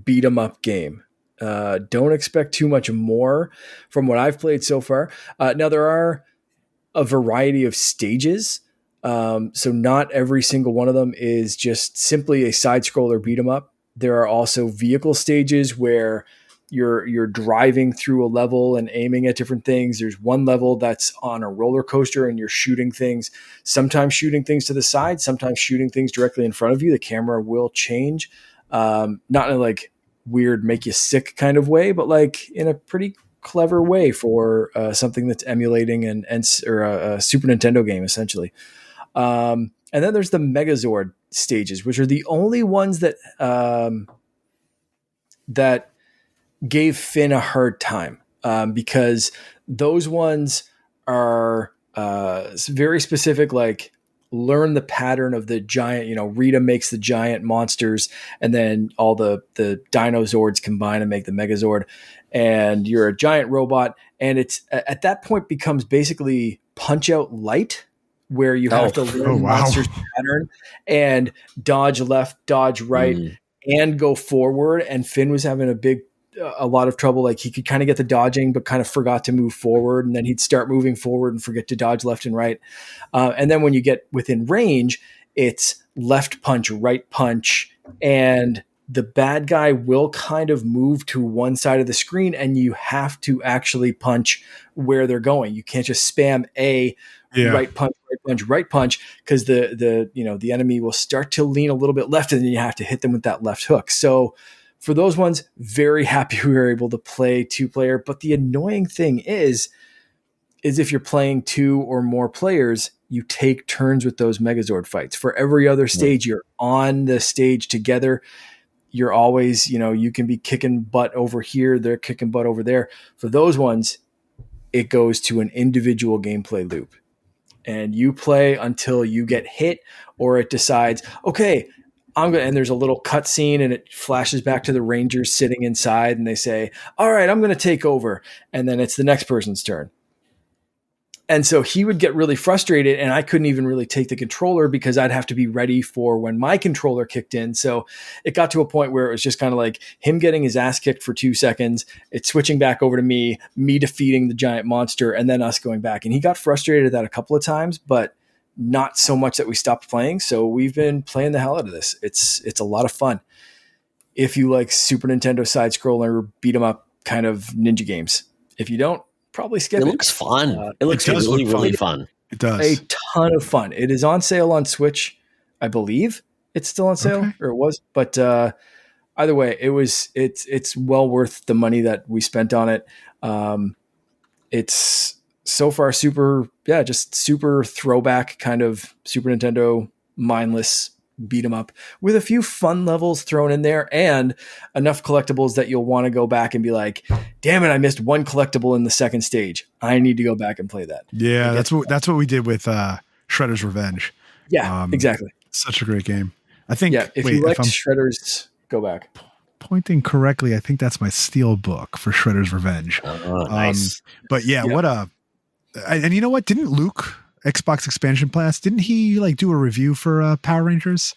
beat 'em up game. Don't expect too much more from what I've played so far. Now there are a variety of stages So not every single one of them is just simply a side scroller beat 'em up. There are also vehicle stages where you're driving through a level and aiming at different things. There's one level that's on a roller coaster and you're shooting things, sometimes shooting things to the side, sometimes shooting things directly in front of you. The camera will change, not in a like weird, make you sick kind of way, but like in a pretty clever way for something that's emulating or a Super Nintendo game essentially. And then there's the Megazord stages, which are the only ones that that gave Finn a hard time, because those ones are very specific, like learn the pattern of the giant, Rita makes the giant monsters and then all the Dinozords combine and make the Megazord, and you're a giant robot. And it's at that point becomes basically Punch Out Light, where you have to learn monsters pattern and dodge left, dodge right, and go forward. And Finn was having a lot of trouble. Like he could kind of get the dodging, but kind of forgot to move forward. And then he'd start moving forward and forget to dodge left and right. And then when you get within range, it's left punch, right punch. And the bad guy will kind of move to one side of the screen and you have to actually punch where they're going. You can't just spam right punch, right punch, because the enemy will start to lean a little bit left and then you have to hit them with that left hook. So for those ones, very happy we were able to play 2-player. But the annoying thing is if you're playing 2 or more players, you take turns with those Megazord fights. For every other stage, you're on the stage together. You're always, you can be kicking butt over here, they're kicking butt over there. For those ones, it goes to an individual gameplay loop. And you play until you get hit or it decides, okay, and there's a little cutscene and it flashes back to the Rangers sitting inside and they say, all right, I'm going to take over. And then it's the next person's turn. And so he would get really frustrated and I couldn't even really take the controller because I'd have to be ready for when my controller kicked in. So it got to a point where it was just kind of like him getting his ass kicked for 2 seconds. It's switching back over to me defeating the giant monster, and then us going back. And he got frustrated at that a couple of times, but not so much that we stopped playing. So we've been playing the hell out of this. It's a lot of fun. If you like Super Nintendo side scroller, beat 'em up kind of ninja games. If you don't, probably skip it. It looks fun. It looks really fun. It does. A ton of fun. It is on sale on Switch. I believe it's still on sale, or it was. But either way, it's well worth the money that we spent on it. It's so far just super throwback kind of Super Nintendo mindless beat 'em up with a few fun levels thrown in there and enough collectibles that you'll want to go back and be like, damn it, I missed one collectible in the second stage. I need to go back and play that. Yeah, that's what we did with Shredder's Revenge. Yeah, exactly. Such a great game. I think if you liked Shredder's, go back. Pointing correctly, I think that's my steel book for Shredder's Revenge. Nice. But and you know what? Didn't Luke, Xbox Expansion Pass, didn't he like do a review for Power Rangers?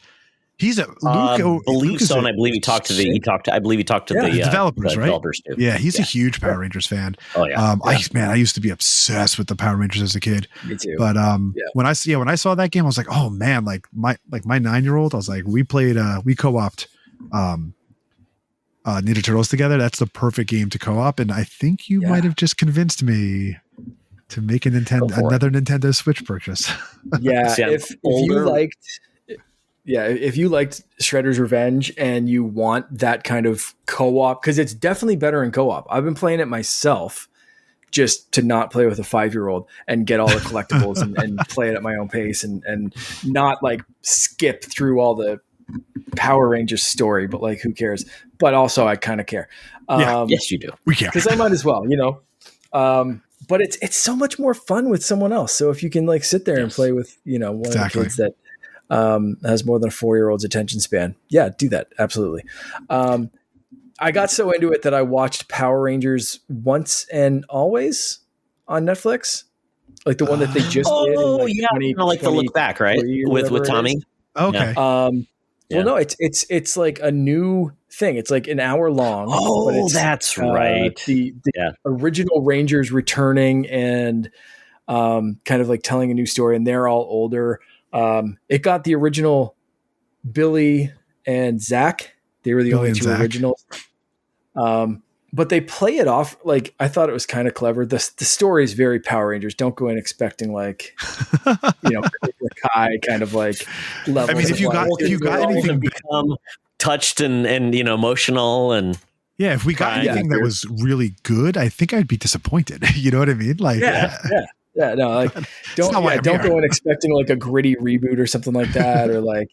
He's a Luke. Believe so, and I believe he talked to the developers, right? Developers too. Yeah, he's a huge Power Rangers fan. Oh yeah. I used to be obsessed with the Power Rangers as a kid. Me too. But when I saw that game, I was like, oh man, like my 9-year-old, I was like, we co-opted Ninja Turtles together. That's the perfect game to co-op, and I think you might have just convinced me to make another Nintendo Switch purchase. Yeah, if you liked Shredder's Revenge and you want that kind of co-op, because it's definitely better in co-op. I've been playing it myself just to not play with a 5-year-old and get all the collectibles and play it at my own pace and not like skip through all the Power Rangers story, but like who cares? But also I kind of care. Yes, you do. We care. Because I might as well, but it's so much more fun with someone else. So if you can like sit there and play with, one of the kids that has more than a 4-year-old's attention span, do that. Absolutely. I got so into it that I watched Power Rangers Once and Always on Netflix, like the one that they just did. Oh yeah, like the look back, right? With Tommy. Okay. Well, no, it's like a new thing. It's like an hour long. Oh, that's right. The original Rangers returning and kind of like telling a new story, and they're all older. It got the original Billy and Zach. They were the only two originals. But they play it off like I thought it was kind of clever. The story is very Power Rangers. Don't go in expecting like Cobra Kai kind of like levels. I mean, if you got anything become touched and emotional and if we got anything that was really good, I think I'd be disappointed. You know what I mean? Like no, like don't go in expecting like a gritty reboot or something like that, or like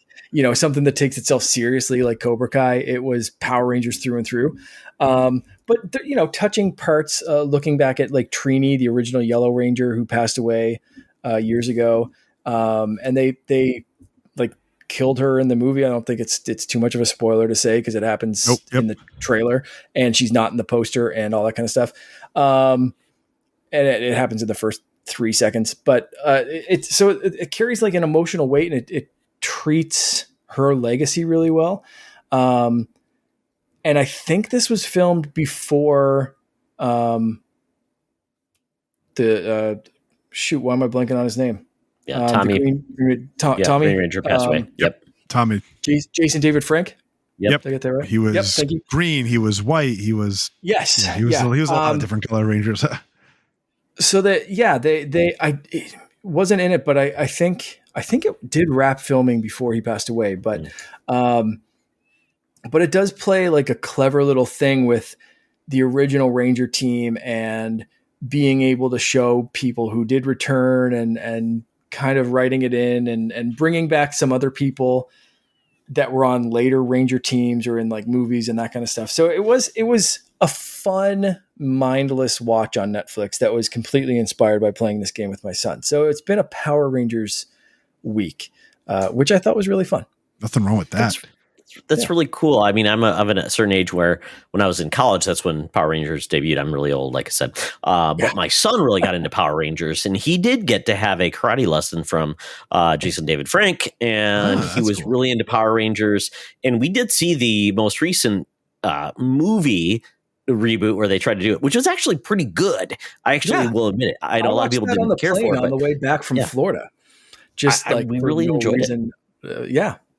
something that takes itself seriously like Cobra Kai. It was Power Rangers through and through. But touching parts, looking back at like Trini, the original Yellow Ranger who passed away years ago, and they like killed her in the movie. I don't think it's too much of a spoiler to say because it happens in the trailer, and she's not in the poster and all that kind of stuff. And it happens in the first 3 seconds, but it carries like an emotional weight, and it treats her legacy really well. And I think this was filmed before why am I blanking on his name? Yeah, Tommy. Tommy Green Ranger passed away. Yep. Tommy. Jason David Frank. Yep. Did I get that right? He was green. He was white. He was he was a lot of different color Rangers. So that it wasn't in it, but I think it did wrap filming before he passed away. But but it does play like a clever little thing with the original Ranger team and being able to show people who did return and kind of writing it in and bringing back some other people that were on later Ranger teams or in like movies and that kind of stuff. So it was a fun, mindless watch on Netflix that was completely inspired by playing this game with my son. So it's been a Power Rangers week, which I thought was really fun. Nothing wrong with that. That's really cool. I mean, I'm of a certain age where when I was in college, that's when Power Rangers debuted. I'm really old, like I said. But my son really got into Power Rangers, and he did get to have a karate lesson from Jason David Frank, and he was really into Power Rangers. And we did see the most recent movie reboot where they tried to do it, which was actually pretty good. I actually will admit it. I know a lot of people didn't care for it. On the way back from Florida. We really enjoyed it.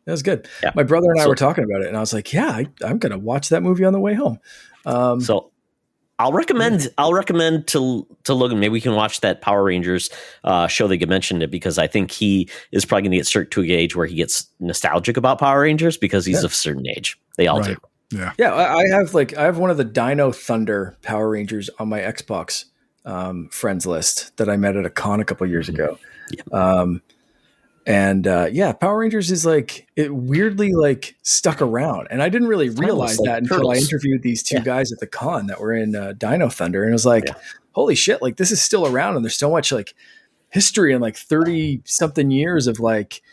That was good. Yeah. My brother and I were talking about it, and I was like, I'm going to watch that movie on the way home. So I'll recommend to Logan, maybe we can watch that Power Rangers show that you mentioned it, because I think he is probably going to get to an age where he gets nostalgic about Power Rangers because he's of a certain age. They all do. Yeah. Yeah. I have one of the Dino Thunder Power Rangers on my Xbox friends list that I met at a con a couple years ago. Yeah. Power Rangers is like, it weirdly like stuck around, and I didn't really realize that until I interviewed these two guys at the con that were in Dino Thunder, and it was like, holy shit, like this is still around, and there's so much like history and like 30 something years of like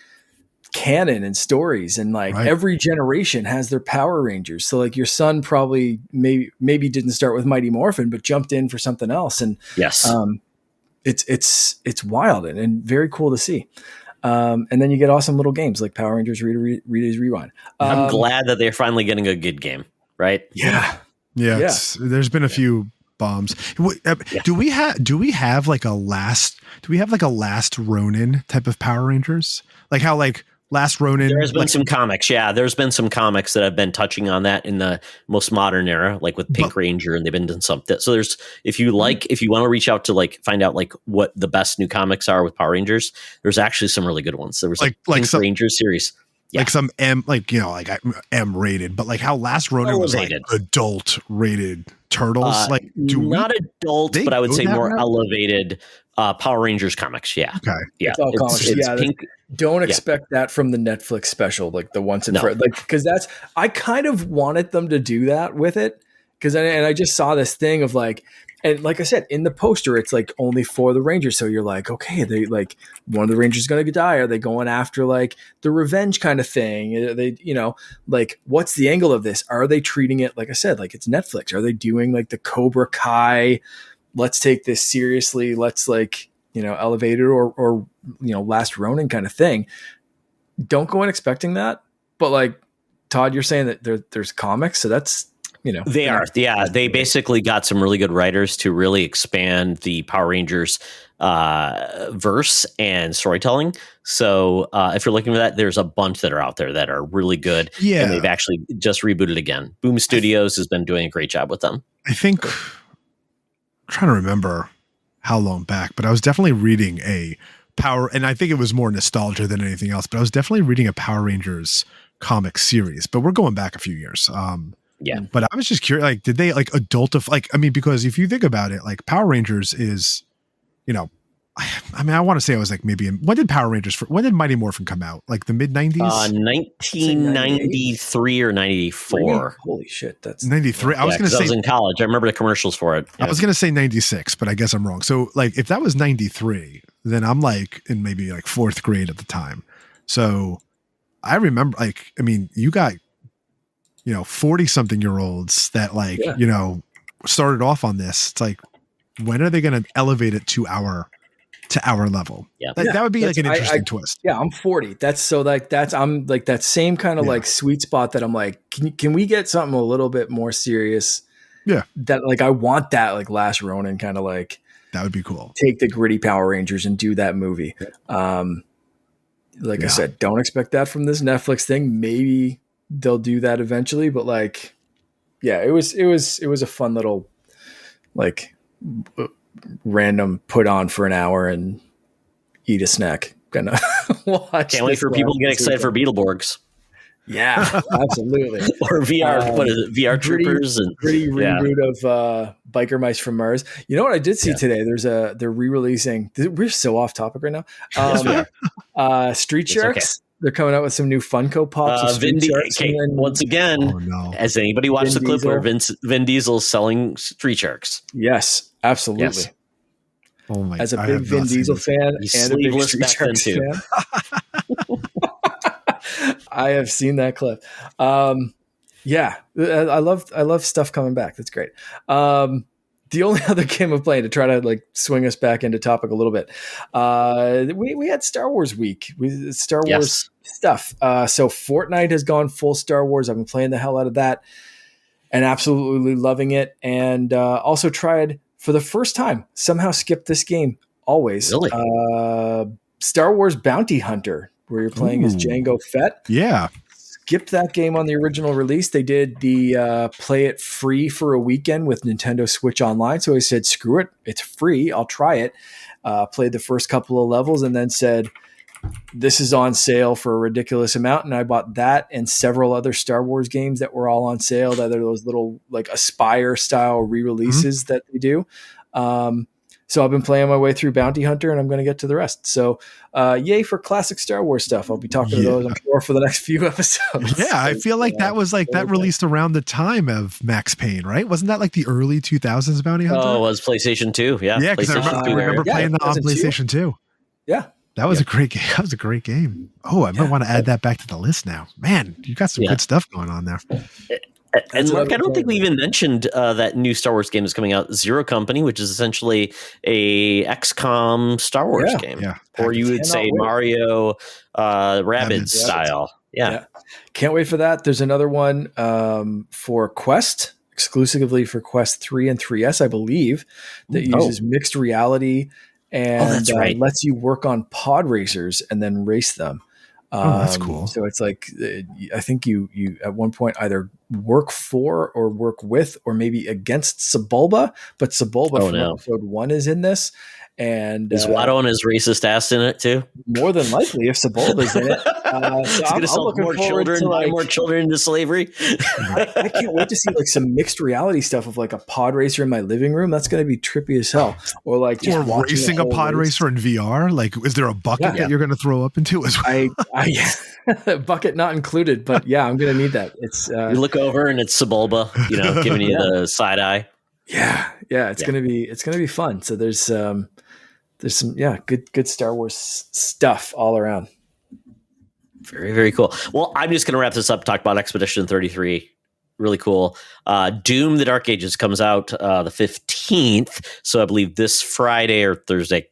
canon and stories, and like every generation has their Power Rangers. So like your son probably maybe didn't start with Mighty Morphin, but jumped in for something else, and it's wild and very cool to see. And then you get awesome little games like Power Rangers Rita's Rewind. I'm glad that they're finally getting a good game, right? Yeah. There's been a few bombs. Do we have like a last Ronin type of Power Rangers? Like how like Last Ronin. There's been some comics. Yeah, there's been some comics that have been touching on that in the most modern era, like with Pink Ranger, and they've been doing something. So there's, if you want to reach out to like find out like what the best new comics are with Power Rangers, there's actually some really good ones. There was like Pink Ranger series. Yeah. Like some M rated, but like how Last Ronin was like adult rated turtles. Not adult, but I would say more elevated Power Rangers comics. Yeah. Okay. Yeah. It's all comics. It's Pink. Don't expect that from the Netflix special, like the once and for like, because I kind of wanted them to do that with it, because I just saw this thing of like, and like I said, in the poster, it's like only for the Rangers. So you're like, okay, they like one of the Rangers is going to die. Are they going after like the revenge kind of thing? They, like what's the angle of this? Are they treating it, like I said, like it's Netflix? Are they doing like the Cobra Kai? Let's take this seriously. Let's like, elevate it or Last Ronin kind of thing. Don't go in expecting that. But like Todd, you're saying that there's comics. So that's, They are. Yeah. They basically got some really good writers to really expand the Power Rangers verse and storytelling. So if you're looking for that, there's a bunch that are out there that are really good. Yeah. And they've actually just rebooted again. Boom Studios has been doing a great job with them. I think, I'm trying to remember how long back, but I was definitely reading a and I think it was more nostalgia than anything else, but I was definitely reading a Power Rangers comic series, but we're going back a few years. Yeah. But I was just curious, like, did they like because if you think about it, like Power Rangers is, I mean, I want to say I was like maybe when did Mighty Morphin come out? Like the mid 90s? 1993 or 94. Holy shit, that's 93. I was going to say I was in college. I remember the commercials for it. I was going to say 96, but I guess I'm wrong. So like if that was 93, then I'm like in maybe like 4th grade at the time. So I remember you got 40 something year olds that started off on this. It's like, when are they going to elevate it to our level? Yeah. That would be like an interesting twist. Yeah. I'm 40. I'm like that same kind of like sweet spot that I'm like, can we get something a little bit more serious? Yeah. That like, I want that like Last Ronin kind of like, that would be cool. Take the gritty Power Rangers and do that movie. I said, don't expect that from this Netflix thing. Maybe they'll do that eventually, but like, yeah, it was a fun little like random put on for an hour and eat a snack. Gonna watch. Can't wait for people to get excited for Beetleborgs. Yeah, absolutely. Or VR, what is it? VR Troopers and pretty reboot of Biker Mice from Mars. You know what I did see today? They're re-releasing. We're so off topic right now. Street Sharks. Okay. They're coming out with some new Funko Pops. Once again, has anybody watched the clip where Vin Diesel's selling Street Sharks? Yes, absolutely. Yes. Oh my! As a big Vin Diesel fan and a big Street Sharks fan. I have seen that clip. Yeah, I love stuff coming back. That's great. The only other game of playing to try to like swing us back into topic a little bit. We had Star Wars week. Star Wars stuff. So Fortnite has gone full Star Wars. I've been playing the hell out of that and absolutely loving it. And also tried for the first time, somehow skipped this game always. Really? Star Wars Bounty Hunter, where you're playing as Jango Fett. Yeah. Skipped that game on the original release. They did the play it free for a weekend with Nintendo Switch Online. So I said, screw it. It's free. I'll try it. Played the first couple of levels and then said, this is on sale for a ridiculous amount. And I bought that and several other Star Wars games that were all on sale. That are those little like Aspire style re-releases that they do. So I've been playing my way through Bounty Hunter and I'm going to get to the rest. So yay for classic Star Wars stuff. I'll be talking to those, I'm sure, for the next few episodes. Yeah, I feel like that was like that released around the time of Max Payne, right? Wasn't that like the early 2000s Bounty Hunter? Oh, it was PlayStation 2. Yeah. Yeah, because I remember playing that on PlayStation 2. Yeah. That was a great game. That was a great game. Oh, I might want to add that back to the list now. Man, you got some good stuff going on there. And Mark, I don't think we even mentioned that new Star Wars game is coming out, Zero Company, which is essentially a XCOM Star Wars game. Yeah. Or you would say Mario Rabbids style. Yeah. Can't wait for that. There's another one for Quest, exclusively for Quest 3 and 3S, I believe, that uses mixed reality and lets you work on pod racers and then race them. That's cool. So it's like, I think you at one point either work for or work with or maybe against Sebulba, but Sebulba from episode 1 is in this. And is Watto and his racist ass in it too? More than likely, if Sebulba's in it. So I'm going to sell more children into slavery. I can't wait to see like some mixed reality stuff of like a pod racer in my living room. That's going to be trippy as hell. Or like just racing a pod racer in VR. Like, is there a bucket that you're going to throw up into as well? Bucket not included, but yeah, I'm going to need that. It's you look over and it's Sebulba, giving you the side eye. Yeah, it's gonna be fun. So there's some good Star Wars stuff all around. Very, very cool. Well, I'm just gonna wrap this up. Talk about Expedition 33. Really cool. Doom: The Dark Ages comes out the 15th. So I believe this Friday or Thursday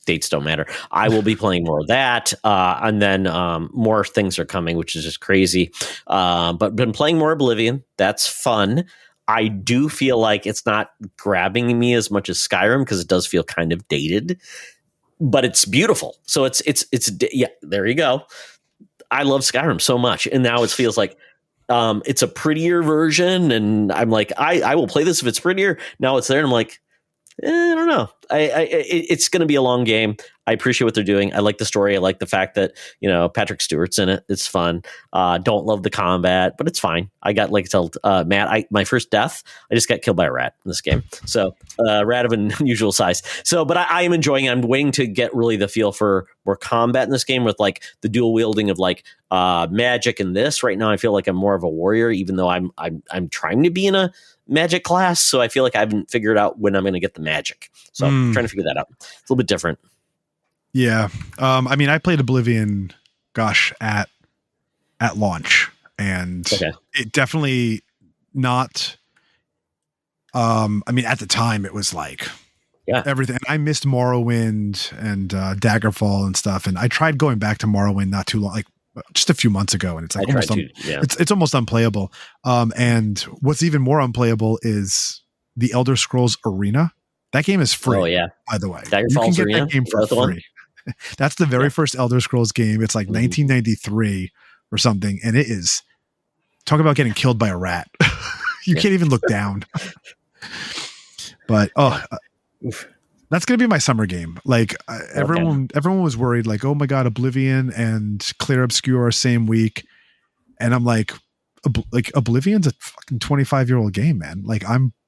dates don't matter. I will be playing more of that, and then more things are coming, which is just crazy. But been playing more Oblivion. That's fun. I do feel like it's not grabbing me as much as Skyrim because it does feel kind of dated, but it's beautiful. So it's yeah. There you go. I love Skyrim so much, and now it feels like it's a prettier version, and I'm like, I will play this if it's prettier. Now it's there, and I'm like, I don't know. It's going to be a long game. I appreciate what they're doing. I like the story. I like the fact that, Patrick Stewart's in it. It's fun. Don't love the combat, but it's fine. I got, like I told Matt, my first death, I just got killed by a rat in this game. So rat of an unusual size. So, but I am enjoying it. I'm waiting to get really the feel for more combat in this game with like the dual wielding of like magic in this. Right now, I feel like I'm more of a warrior, even though I'm trying to be in a magic class. So I feel like I haven't figured out when I'm going to get the magic. So I'm trying to figure that out. It's a little bit different. Yeah. I mean, I played Oblivion, at launch, and it definitely not, I mean, at the time it was like, everything. I missed Morrowind and Daggerfall and stuff. And I tried going back to Morrowind not too long, like just a few months ago. And it's like, it's almost unplayable. And what's even more unplayable is the Elder Scrolls Arena. That game is free. Oh yeah. By the way, you can get that game for free. That's the very first Elder Scrolls game. It's like 1993 or something. And it is, talk about getting killed by a rat. You can't even look down. But, that's going to be my summer game. Like everyone was worried like, oh my God, Oblivion and Clear Obscure are same week. And I'm like Oblivion's a fucking 25-year-old game, man. Like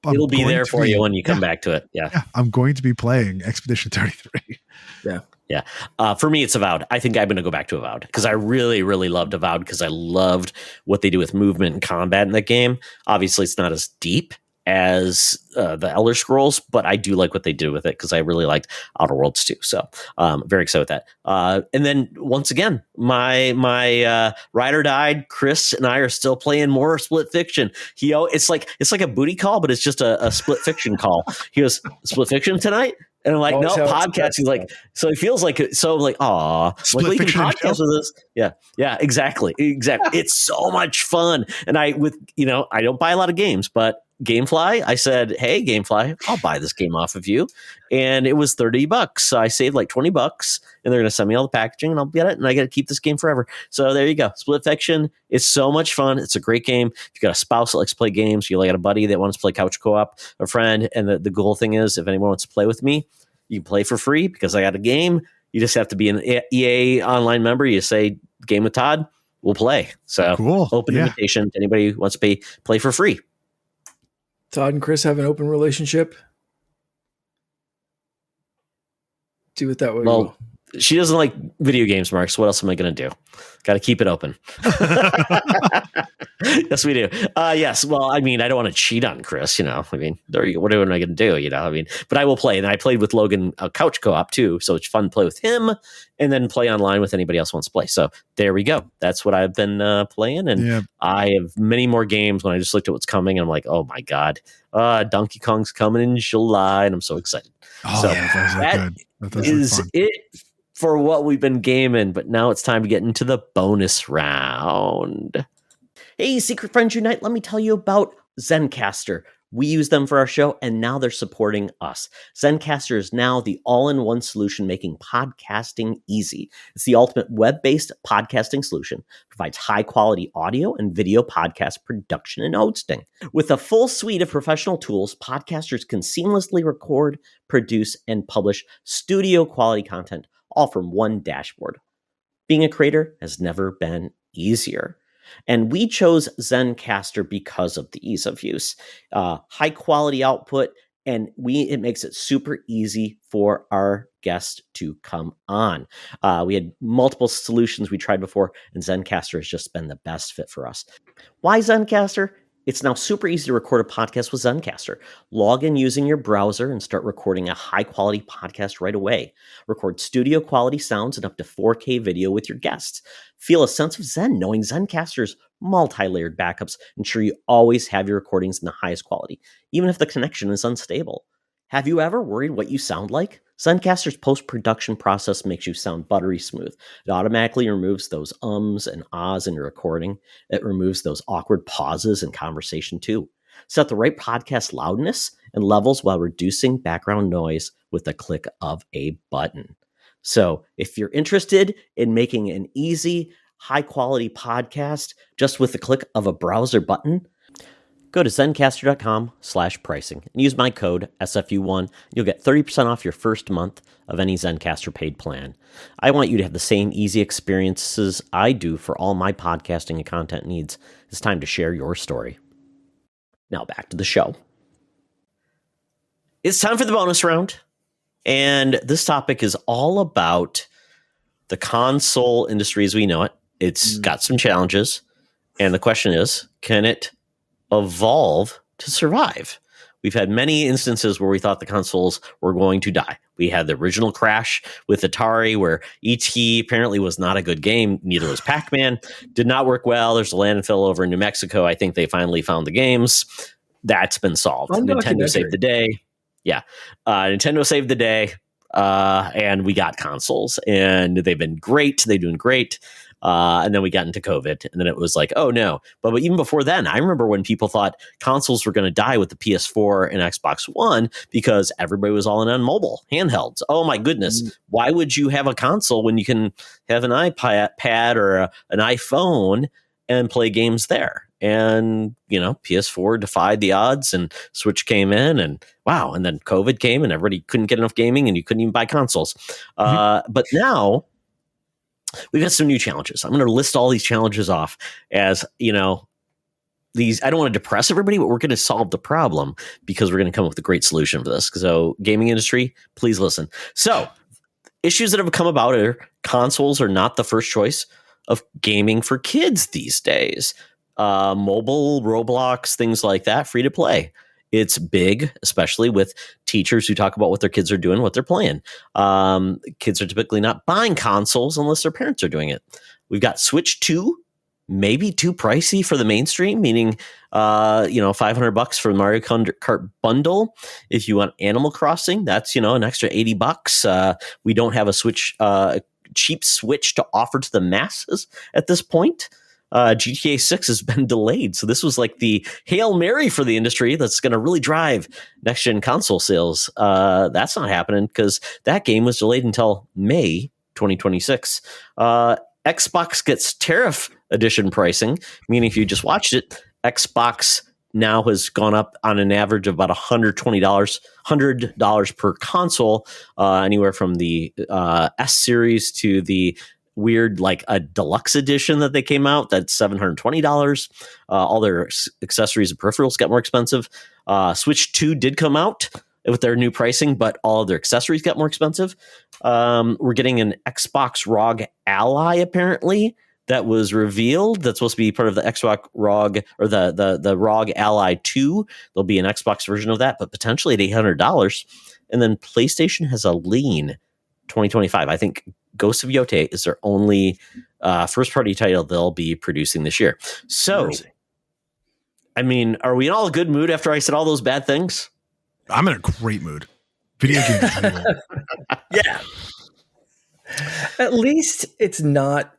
it'll be there for you when you come back to it. Yeah. I'm going to be playing Expedition 33. Yeah. Yeah. For me, it's Avowed. I think I'm going to go back to Avowed because I really, really loved Avowed because I loved what they do with movement and combat in that game. Obviously, it's not as deep as the Elder Scrolls, but I do like what they do with it because I really liked Outer Worlds too. So very excited with that. And then once again, my rider died. Chris and I are still playing more Split Fiction. It's like a booty call, but it's just a Split Fiction call. He goes, Split Fiction tonight? And I'm like, no, podcast. He's like, so he feels like, so I'm like, aw, like, we can podcast with us. Yeah, exactly. It's so much fun. And I don't buy a lot of games, but Gamefly, I said, hey, Gamefly, I'll buy this game off of you. And it was $30. So I saved like $20 and they're going to send me all the packaging and I'll get it. And I got to keep this game forever. So there you go. Split Fiction. It's so much fun. It's a great game. If you got a spouse that likes to play games, you got a buddy that wants to play couch co-op, a friend. And the cool thing is if anyone wants to play with me, you can play for free because I got a game. You just have to be an EA online member. You say game with Todd, we'll play. So cool. Open invitation to anybody who wants to play for free. Todd and Chris have an open relationship. Do it that way. Well, she doesn't like video games, Mark. So what else am I going to do? Got to keep it open. Yes, we do. Yes. Well, I mean, I don't want to cheat on Chris, I mean, what am I going to do? I mean, but I will play. And I played with Logan couch co-op too. So it's fun to play with him and then play online with anybody else who wants to play. So there we go. That's what I've been playing. And I have many more games when I just looked at what's coming. And I'm like, oh my God, Donkey Kong's coming in July. And I'm so excited. Oh, so that is it for what we've been gaming. But now it's time to get into the bonus round. Hey, Secret Friends Unite, let me tell you about Zencastr. We use them for our show, and now they're supporting us. Zencastr is now the all-in-one solution making podcasting easy. It's the ultimate web-based podcasting solution. Provides high-quality audio and video podcast production and hosting. With a full suite of professional tools, podcasters can seamlessly record, produce, and publish studio-quality content, all from one dashboard. Being a creator has never been easier. And we chose Zencastr because of the ease of use, high quality output, and it makes it super easy for our guests to come on. We had multiple solutions we tried before, and Zencastr has just been the best fit for us. Why Zencastr? It's now super easy to record a podcast with Zencastr. Log in using your browser and start recording a high-quality podcast right away. Record studio-quality sounds and up to 4K video with your guests. Feel a sense of zen knowing Zencastr's multi-layered backups ensure you always have your recordings in the highest quality, even if the connection is unstable. Have you ever worried what you sound like? Zencastr's post-production process makes you sound buttery smooth. It automatically removes those ums and ahs in your recording. It removes those awkward pauses in conversation too. Set the right podcast loudness and levels while reducing background noise with the click of a button. So if you're interested in making an easy, high-quality podcast just with the click of a browser button, go to Zencastr.com/pricing and use my code SFU1. You'll get 30% off your first month of any Zencastr paid plan. I want you to have the same easy experiences I do for all my podcasting and content needs. It's time to share your story. Now back to the show. It's time for the bonus round. And this topic is all about the console industry as we know it. It's got some challenges. And the question is, can it evolve to survive? We've had many instances where we thought the consoles were going to die. We had the original crash with Atari where E.T. apparently was not a good game. Neither was Pac-Man. Did not work well. There's a landfill over in New Mexico. I think they finally found the games. That's been solved. Nintendo saved the day. Yeah. Nintendo saved the day. And we got consoles. And they've been great. They're doing great. And then we got into COVID, and then it was like, oh no. But even before then, I remember when people thought consoles were going to die with the PS4 and Xbox One because everybody was all in on mobile handhelds. Oh my goodness. Why would you have a console when you can have an iPad or an iPhone and play games there? And, PS4 defied the odds and Switch came in and wow. And then COVID came and everybody couldn't get enough gaming and you couldn't even buy consoles. But now we've got some new challenges. I'm going to list all these challenges off as, these. I don't want to depress everybody, but we're going to solve the problem because we're going to come up with a great solution for this. So gaming industry, please listen. So issues that have come about are consoles are not the first choice of gaming for kids these days. Mobile, Roblox, things like that, free to play. It's big, especially with teachers who talk about what their kids are doing, what they're playing. Kids are typically not buying consoles unless their parents are doing it. We've got Switch 2, maybe too pricey for the mainstream, meaning, $500 for the Mario Kart bundle. If you want Animal Crossing, that's, an extra $80. We don't have a Switch, cheap Switch to offer to the masses at this point. GTA 6 has been delayed. So this was like the Hail Mary for the industry that's going to really drive next-gen console sales. That's not happening because that game was delayed until May 2026. Xbox gets tariff edition pricing, meaning if you just watched it, Xbox now has gone up on an average of about $100 per console, anywhere from the S series to the weird, like a deluxe edition that they came out. That's $720. All their accessories and peripherals got more expensive. Switch 2 did come out with their new pricing, but all of their accessories got more expensive. We're getting an Xbox ROG Ally, apparently, that was revealed. That's supposed to be part of the Xbox ROG or the ROG Ally 2. There'll be an Xbox version of that, but potentially at $800. And then PlayStation has a lean 2025. I think Ghost of Yote is their only first-party title they'll be producing this year. So, I mean, are we in all a good mood after I said all those bad things? I'm in a great mood. Video games. Yeah. At least it's not.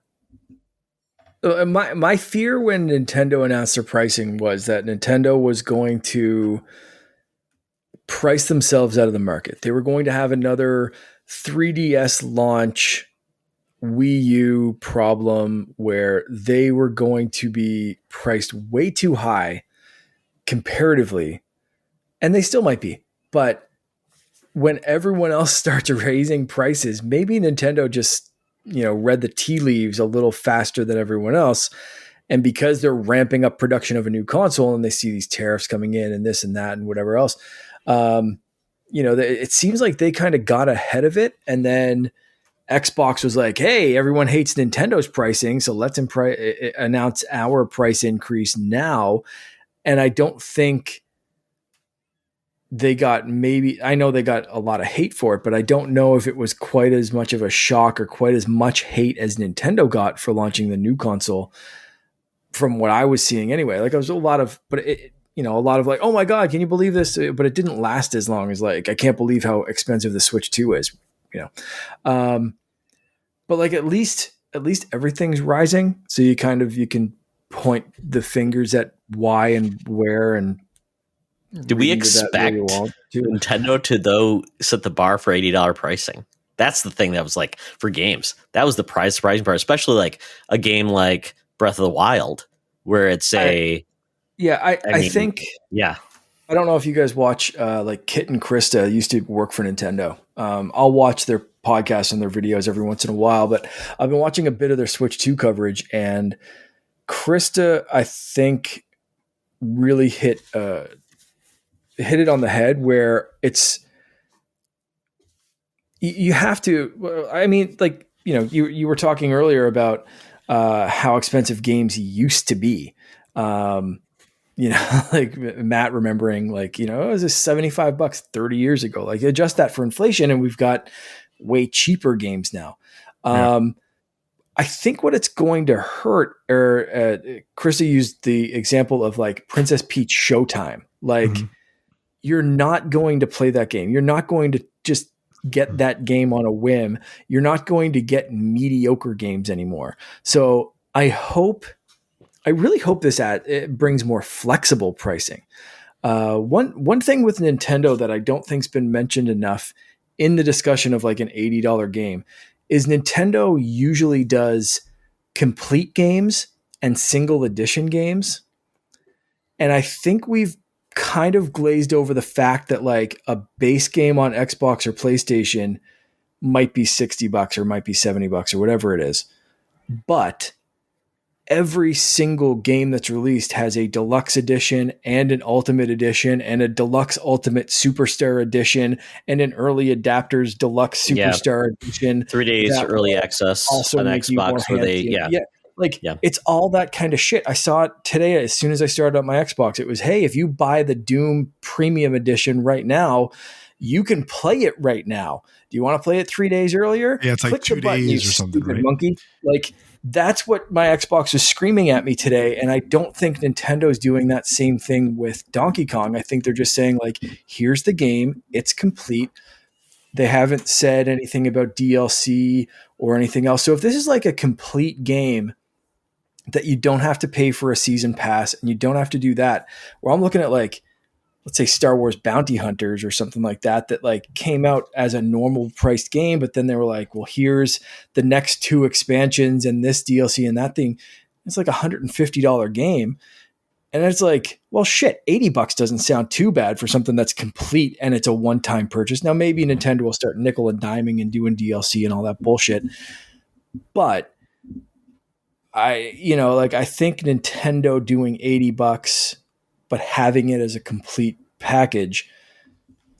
My fear when Nintendo announced their pricing was that Nintendo was going to price themselves out of the market. They were going to have another 3DS launch Wii U problem where they were going to be priced way too high comparatively, and they still might be. But when everyone else starts raising prices, maybe Nintendo just, read the tea leaves a little faster than everyone else. And because they're ramping up production of a new console and they see these tariffs coming in and this and that and whatever else, it seems like they kind of got ahead of it. And then Xbox was like, hey, everyone hates Nintendo's pricing, so let's announce our price increase now. And I don't think they got I know they got a lot of hate for it, but I don't know if it was quite as much of a shock or quite as much hate as Nintendo got for launching the new console from what I was seeing anyway. Like, there was a lot of, but a lot of like, oh my God, can you believe this? But it didn't last as long as like, I can't believe how expensive the Switch 2 is, but like at least everything's rising. So you can point the fingers at why and where. And do we expect Nintendo to though set the bar for $80 pricing? That's the thing that was like for games. That was the surprising part, especially like a game like Breath of the Wild, where it's I think. Yeah. I don't know if you guys watch like Kit and Krista used to work for Nintendo. I'll watch their podcasts and their videos every once in a while, but I've been watching a bit of their Switch 2 coverage, and Krista, I think, really hit it on the head where it's, you have to, I mean, like, you were talking earlier about how expensive games used to be. Like Matt remembering like, it was a $75 30 years ago, like adjust that for inflation. And we've got way cheaper games now. I think what it's going to hurt, or Krista used the example of like Princess Peach Showtime. Like you're not going to play that game. You're not going to just get that game on a whim. You're not going to get mediocre games anymore. So I really hope it brings more flexible pricing. One thing with Nintendo that I don't think's been mentioned enough in the discussion of like an $80 game is Nintendo usually does complete games and single edition games. And I think we've kind of glazed over the fact that like a base game on Xbox or PlayStation might be $60 or might be $70 or whatever it is. But every single game that's released has a deluxe edition and an ultimate edition and a deluxe ultimate superstar edition and an early adapters deluxe superstar edition. 3 days early access also on Xbox where it's all that kind of shit. I saw it today as soon as I started up my Xbox. It was, hey, if you buy the Doom Premium Edition right now, you can play it right now. Do you want to play it 3 days earlier? Yeah, it's like 2 days or something, right? Monkey. Like that's what my Xbox was screaming at me today. And I don't think Nintendo's doing that same thing with Donkey Kong. I think they're just saying like, here's the game. It's complete. They haven't said anything about DLC or anything else. So if this is like a complete game that you don't have to pay for a season pass and you don't have to do that, where I'm looking at like, let's say Star Wars Bounty Hunters or something like that like came out as a normal priced game, but then they were like, well, here's the next 2 expansions and this DLC and that thing. It's like $150 game. And it's like, well, shit, $80 doesn't sound too bad for something that's complete and it's a one-time purchase. Now maybe Nintendo will start nickel and diming and doing DLC and all that bullshit. But I think Nintendo doing $80 but having it as a complete package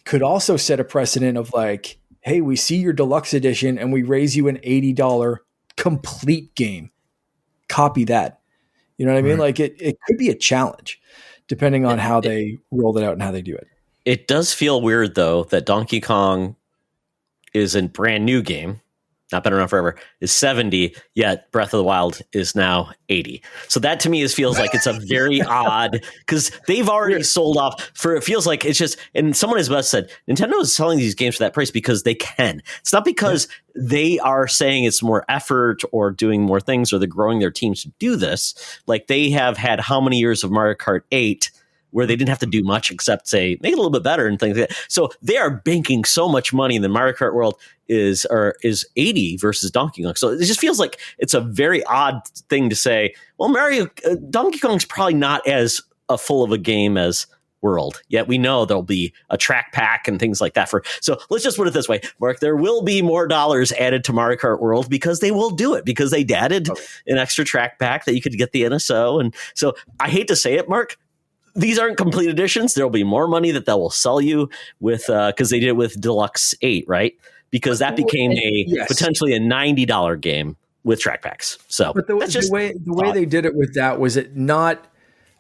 could also set a precedent of like, hey, we see your deluxe edition and we raise you an $80 complete game. Copy that. You know what I mean? Like it could be a challenge depending on how they roll it out and how they do it. It does feel weird though that Donkey Kong is a brand new game, not been around forever, is 70, yet Breath of the Wild is now 80. So that to me feels like it's a very odd, because they've already sold off for, it feels like it's just, and someone has best said, Nintendo is selling these games for that price because they can. It's not because they are saying it's more effort or doing more things or they're growing their teams to do this. Like they have had how many years of Mario Kart 8 where they didn't have to do much except say, make it a little bit better and things like that. So they are banking so much money in the Mario Kart world is 80 versus Donkey Kong. So it just feels like it's a very odd thing to say, well, Donkey Kong's probably not as full of a game as World. Yet we know there'll be a track pack and things like that so let's just put it this way, Mark, there will be more dollars added to Mario Kart World because they will do it, because they added an extra track pack that you could get the NSO. And so I hate to say it, Mark, these aren't complete editions. There'll be more money that will sell you with, because they did it with Deluxe 8, right? Because that became potentially a $90 game with track packs. So but the way they did it with that was it not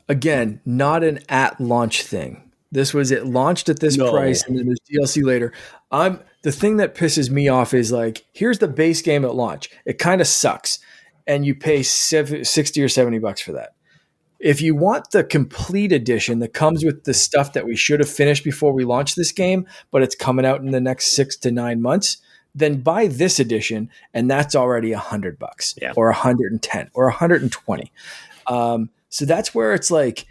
an at launch thing. This was it launched at this price and then there's DLC later. The thing that pisses me off is like, here's the base game at launch. It kind of sucks. And you pay $60 or $70 for that. If you want the complete edition that comes with the stuff that we should have finished before we launch this game, but it's coming out in the next 6 to 9 months, then buy this edition, and that's already $100 or 110 or 120. So that's where it's like,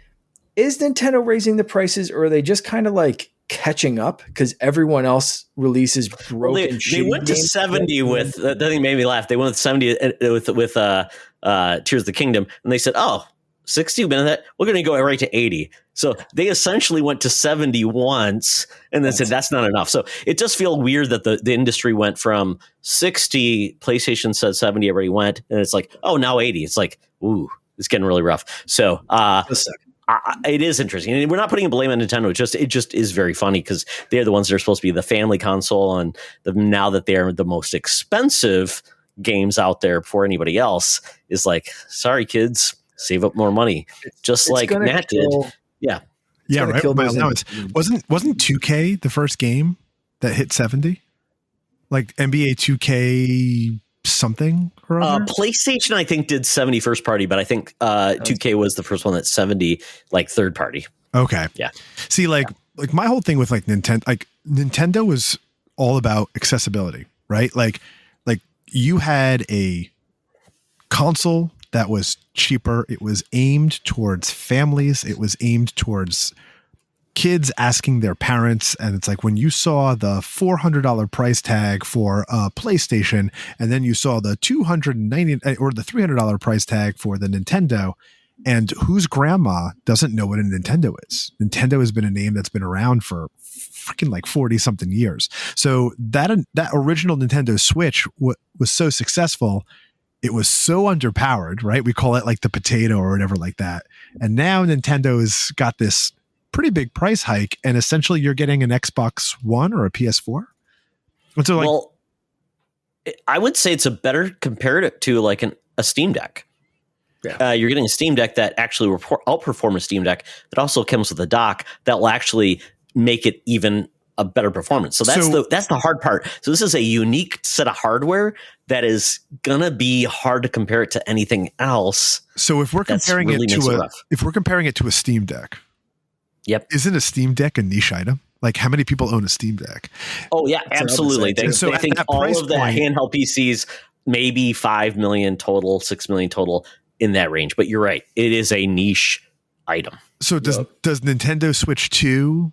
is Nintendo raising the prices, or are they just kind of like catching up because everyone else releases broken? They went to 70 with that thing made me laugh. They went with 70 with Tears of the Kingdom, and they said, "Oh, 60 minute, we're going to go right to 80." So they essentially went to 70 once, and then said that's not enough. So it does feel weird that the industry went from 60. PlayStation said 70, everybody went, and it's like, oh, now 80. It's like, ooh, it's getting really rough. So it is interesting, and we're not putting a blame on Nintendo. It just is very funny because they're the ones that are supposed to be the family console, and now that they're the most expensive games out there before anybody else, is like, sorry kids, save up more money, just like Matt did. Yeah, right. Wasn't 2K the first game that hit 70? Like NBA 2K something or other? PlayStation, I think, did 70 first party, but I think 2K was the first one that's 70 like third party. Okay. Yeah. See, like my whole thing with Nintendo was all about accessibility, right? Like you had a console that was cheaper. It was aimed towards families. It was aimed towards kids asking their parents. And it's like when you saw the $400 price tag for a PlayStation, and then you saw the $290 or the $300 price tag for the Nintendo, and whose grandma doesn't know what a Nintendo is? Nintendo has been a name that's been around for freaking like 40 something years. So that original Nintendo Switch was so successful. It was so underpowered, right? We call it like the potato or whatever like that. And now Nintendo's got this pretty big price hike, and essentially you're getting an Xbox One or a PS4. And so I would say it's a better comparative to like a Steam Deck. Yeah. You're getting a Steam Deck that actually outperform a Steam Deck that also comes with a dock that will actually make it even a better performance. So that's the hard part. So this is a unique set of hardware that is gonna be hard to compare it to anything else. So if we're comparing it to a Steam Deck, yep, isn't a Steam Deck a niche item? Like, how many people own a Steam Deck? Oh yeah, absolutely. They think all of the handheld PCs, maybe 5 million total, 6 million total, in that range. But you're right, it is a niche item. So does Nintendo Switch 2,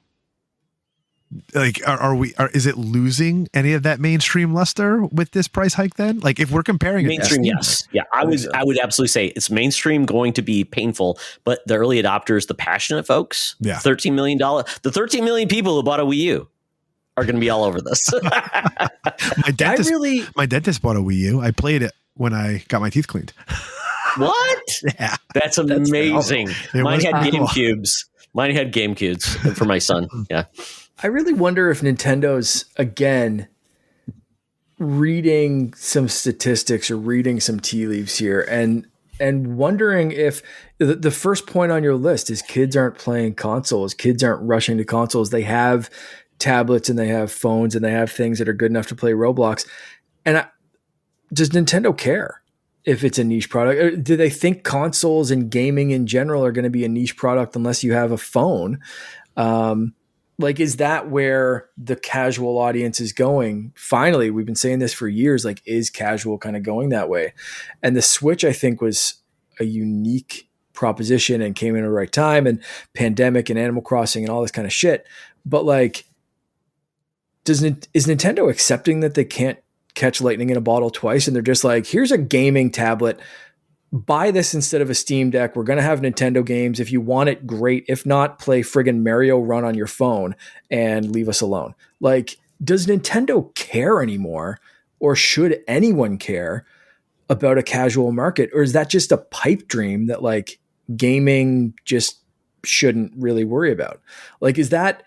like, is it losing any of that mainstream luster with this price hike then? Like, if we're comparing mainstream, yes. Yeah, I would absolutely say it's mainstream going to be painful, but the early adopters, the passionate folks, $13 million, the 13 million people who bought a Wii U are going to be all over this. My dentist bought a Wii U. I played it when I got my teeth cleaned. What? Yeah. That's amazing. Mine had GameCubes. Mine had GameCubes for my son. Yeah. I really wonder if Nintendo's, again, reading some statistics or reading some tea leaves here and wondering if the first point on your list is kids aren't playing consoles. Kids aren't rushing to consoles. They have tablets and they have phones and they have things that are good enough to play Roblox. And does Nintendo care if it's a niche product? Or do they think consoles and gaming in general are going to be a niche product unless you have a phone? Like, is that where the casual audience is going? Finally, we've been saying this for years, like, is casual kind of going that way? And the Switch, I think, was a unique proposition and came in at the right time, and pandemic and Animal Crossing and all this kind of shit. But like, is Nintendo accepting that they can't catch lightning in a bottle twice? And they're just like, here's a gaming tablet. Buy this instead of a Steam Deck. We're going to have Nintendo games. If you want it, great. If not, play friggin' Mario Run on your phone and leave us alone. Like, does Nintendo care anymore? Or should anyone care about a casual market? Or is that just a pipe dream that like gaming just shouldn't really worry about? Like, is that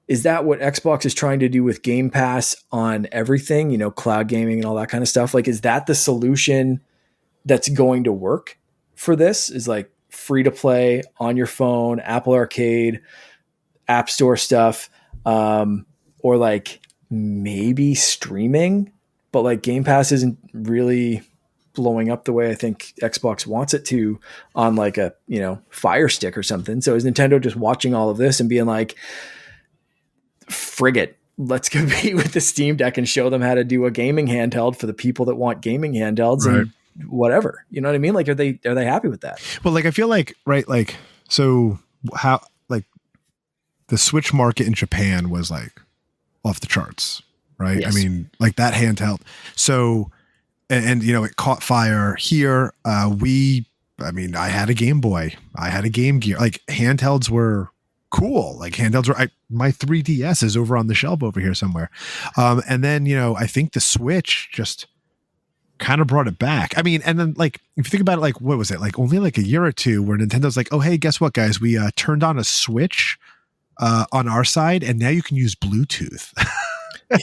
what Xbox is trying to do with Game Pass on everything, you know, cloud gaming and all that kind of stuff? Like, is that the solution that's going to work for this? Is like free to play on your phone, Apple Arcade, App Store stuff, or like maybe streaming, but like Game Pass isn't really blowing up the way I think Xbox wants it to on like a, Fire Stick or something. So is Nintendo just watching all of this and being like, frig it, let's compete with the Steam Deck and show them how to do a gaming handheld for the people that want gaming handhelds and whatever, you know what I mean? Like, are they happy with that? Well, like, I feel like, right. Like, so how, like the Switch market in Japan was like off the charts, right? Yes. I mean, like that handheld. So, and it caught fire here. I had a Game Boy, I had a Game Gear, like handhelds were cool. Like handhelds were, my 3DS is over on the shelf over here somewhere. And then, I think the Switch just kind of brought it back. I mean, and then like, if you think about it, like, what was it? Like only like a year or two where Nintendo's like, oh, hey, guess what, guys? We turned on a Switch on our side and now you can use Bluetooth.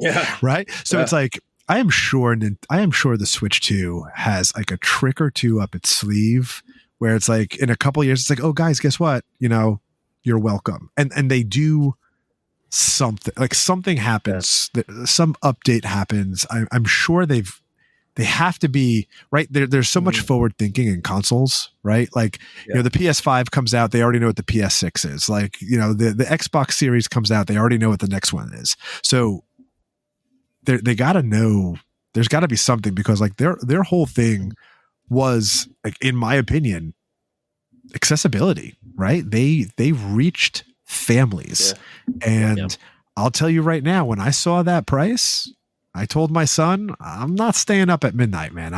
Yeah. Right. So it's like, I am sure the Switch 2 has like a trick or two up its sleeve where it's like in a couple of years, it's like, oh guys, guess what? You're welcome. And they do something, like something happens, some update happens. I'm sure they have to be right there. There's so much forward thinking in consoles, right? Like, the PS5 comes out, they already know what the PS6 is. Like, the Xbox Series comes out, they already know what the next one is. So they got to know, there's got to be something, because like their whole thing was, like, in my opinion, accessibility, right? They reached families. And I'll tell you right now, when I saw that price, I told my son, I'm not staying up at midnight, man.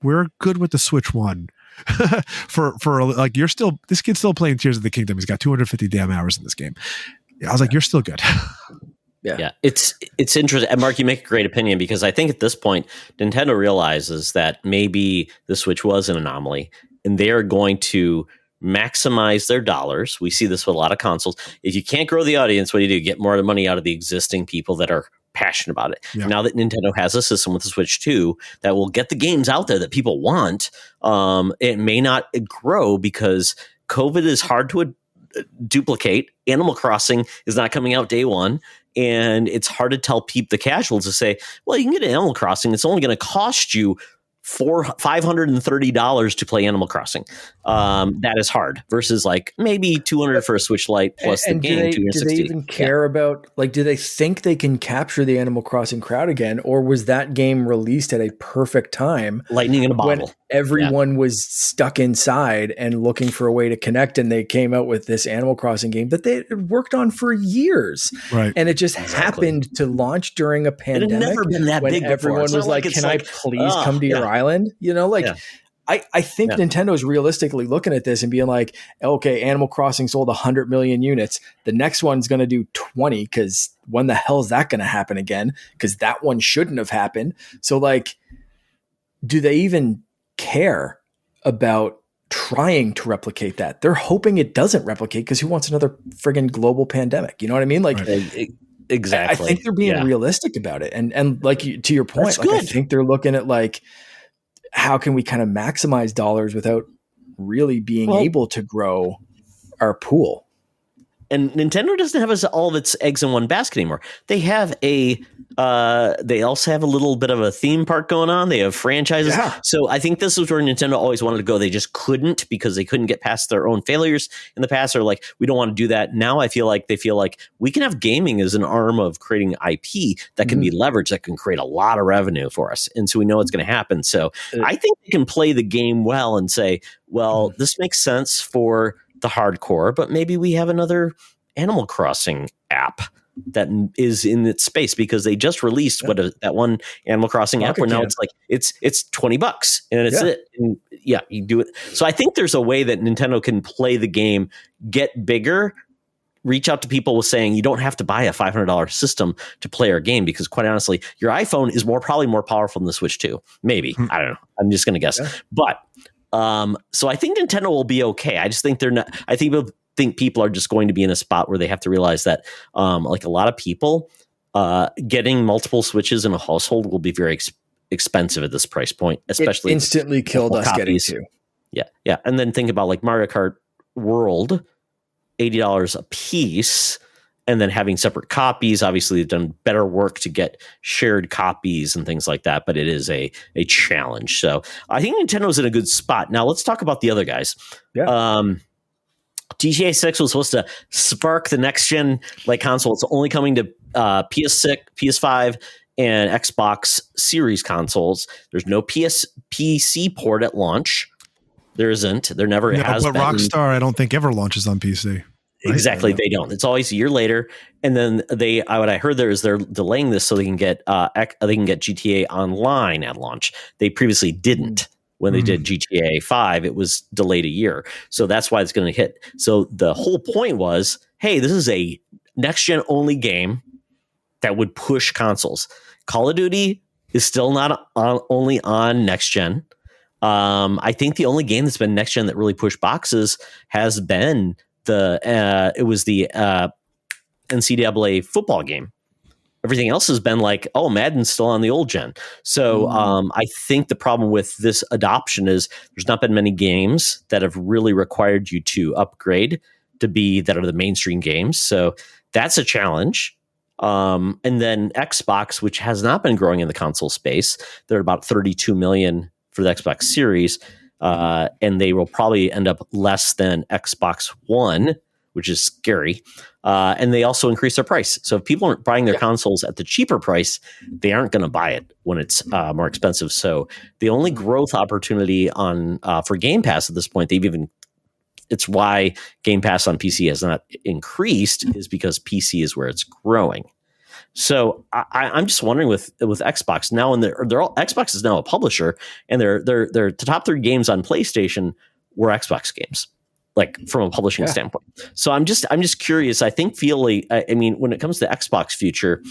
We're good with the Switch 1 for like, this kid's still playing Tears of the Kingdom. He's got 250 damn hours in this game. I was like, you're still good. Yeah, it's interesting. And Mark, you make a great opinion, because I think at this point, Nintendo realizes that maybe the Switch was an anomaly, and they are going to maximize their dollars. We see this with a lot of consoles. If you can't grow the audience, what do? Get more of the money out of the existing people that are passionate about it. Yeah. Now that Nintendo has a system with the Switch 2 that will get the games out there that people want, it may not grow because COVID is hard to duplicate. Animal Crossing is not coming out day one. And it's hard to tell the casuals to say, well, you can get Animal Crossing. It's only going to cost you $530 to play Animal Crossing. That is hard versus like maybe $200 for a Switch Lite plus the game. Do they even care about, like, do they think they can capture the Animal Crossing crowd again, or was that game released at a perfect time, lightning in a bottle, when everyone was stuck inside and looking for a way to connect, and they came out with this Animal Crossing game that they had worked on for years, right? And it just happened to launch during a pandemic. It had never been that big before. Everyone was like, "Can I please come to your island?" I think Nintendo is realistically looking at this and being like, okay, Animal Crossing sold 100 million units. The next one's going to do 20, because when the hell is that going to happen again? Because that one shouldn't have happened. So, like, do they even care about trying to replicate that? They're hoping it doesn't replicate, because who wants another friggin' global pandemic? You know what I mean? Like, exactly. I think they're being realistic about it. And like, to your point, like, I think they're looking at like, how can we kind of maximize dollars without really being able to grow our pool? And Nintendo doesn't have all of its eggs in one basket anymore. They have they also have a little bit of a theme park going on. They have franchises. Yeah. So I think this is where Nintendo always wanted to go. They just couldn't, because they couldn't get past their own failures in the past. Or like, we don't want to do that. Now I feel like they feel like we can have gaming as an arm of creating IP that can be leveraged, that can create a lot of revenue for us. And so we know it's going to happen. So I think they can play the game well and say, well, this makes sense for the hardcore, but maybe we have another Animal Crossing app that is in its space, because they just released that one Animal Crossing app where now it's like it's $20 and it's it. And you do it. So I think there's a way that Nintendo can play the game, get bigger, reach out to people with saying, you don't have to buy a $500 system to play our game, because quite honestly, your iPhone is probably more powerful than the Switch 2. Maybe. I don't know. I'm just going to guess. Yeah. But so I think Nintendo will be okay. I just think they're not. I think people are just going to be in a spot where they have to realize that, like a lot of people, getting multiple Switches in a household will be very expensive at this price point, especially it instantly killed us getting to. Yeah. And then think about like Mario Kart World, $80 a piece. and then having separate copies. Obviously, they've done better work to get shared copies and things like that, but it is a challenge. So I think Nintendo's in a good spot. Now let's talk about the other guys. Yeah. GTA 6 was supposed to spark the next gen console. It's only coming to PS6, PS5, and Xbox Series consoles. There's no PC port at launch. There isn't. There never has but been. Rockstar, I don't think ever launches on PC. Right? Exactly, they don't. It's always a year later, and then what I heard there is they're delaying this so they can get GTA Online at launch. They previously didn't. When they did GTA 5, it was delayed a year. So that's why it's going to hit. So the whole point was, hey, this is a next-gen only game that would push consoles. Call of Duty is still not only on next-gen. I think the only game that's been next-gen that really pushed boxes has been the NCAA football game. Everything else has been Madden's still on the old gen. So I think the problem with this adoption is there's not been many games that have really required you to upgrade to be that are the mainstream games. So that's a challenge. And then Xbox, which has not been growing in the console space, they're about 32 million for the Xbox Series. And they will probably end up less than Xbox One, which is scary. And they also increase their price. So if people aren't buying their consoles at the cheaper price, they aren't going to buy it when it's more expensive. So the only growth opportunity on for Game Pass at this point, it's why Game Pass on PC has not increased, is because PC is where it's growing. So I'm just wondering with Xbox now, and they're all, Xbox is now a publisher, and their top 3 games on PlayStation were Xbox games, from a publishing standpoint. So I'm just curious. I mean, when it comes to Xbox future,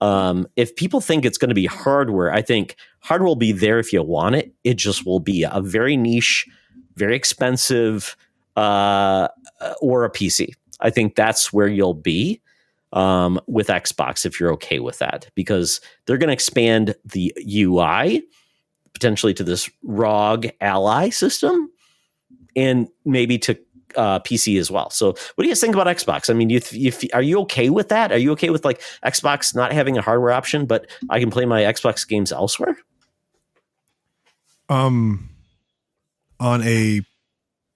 if people think it's going to be hardware, I think hardware will be there if you want it. It just will be a very niche, very expensive, or a PC. I think that's where you'll be with Xbox, if you're okay with that, because they're going to expand the UI potentially to this ROG Ally system, and maybe to PC as well. So what do you guys think about Xbox? I mean, are you okay with that? Are you okay with Xbox not having a hardware option, but I can play my Xbox games elsewhere? On a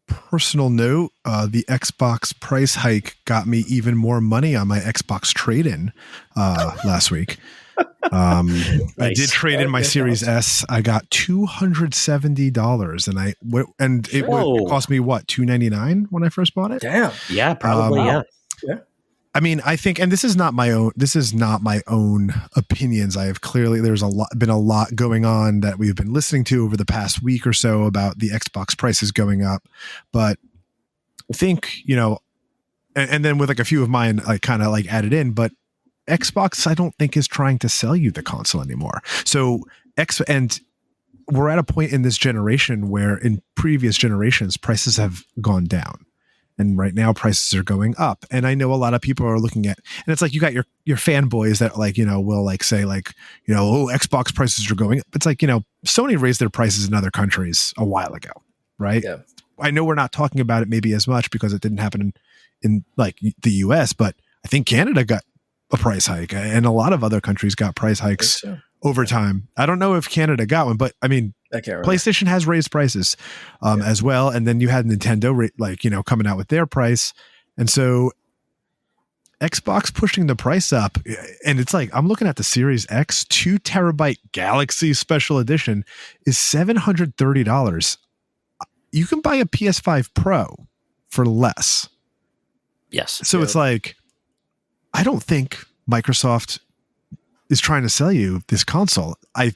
personal note, the Xbox price hike got me even more money on my Xbox trade-in last week. Nice. I did trade in my Series S. I got $270, and it cost me what, $299 when I first bought it. Damn. Yeah, probably. Yeah. I mean, I think, and this is not my own opinions. I have clearly, there's been a lot going on that we've been listening to over the past week or so about the Xbox prices going up. But I think, and then with a few of mine, I kind of added in, but Xbox, I don't think, is trying to sell you the console anymore. So and we're at a point in this generation where in previous generations, prices have gone down. And right now prices are going up. And I know a lot of people are looking at, and it's you got your fanboys that will say Xbox prices are going up. It's Sony raised their prices in other countries a while ago, right? Yeah. I know we're not talking about it maybe as much because it didn't happen in the US, but I think Canada got a price hike, and a lot of other countries got price hikes over time. I don't know if Canada got one, but I mean, PlayStation has raised prices as well. And then you had Nintendo coming out with their price. And so Xbox pushing the price up, and it's I'm looking at the Series X 2 terabyte Galaxy Special Edition is $730. You can buy a PS5 Pro for less. Yes. So it's I don't think Microsoft is trying to sell you this console. I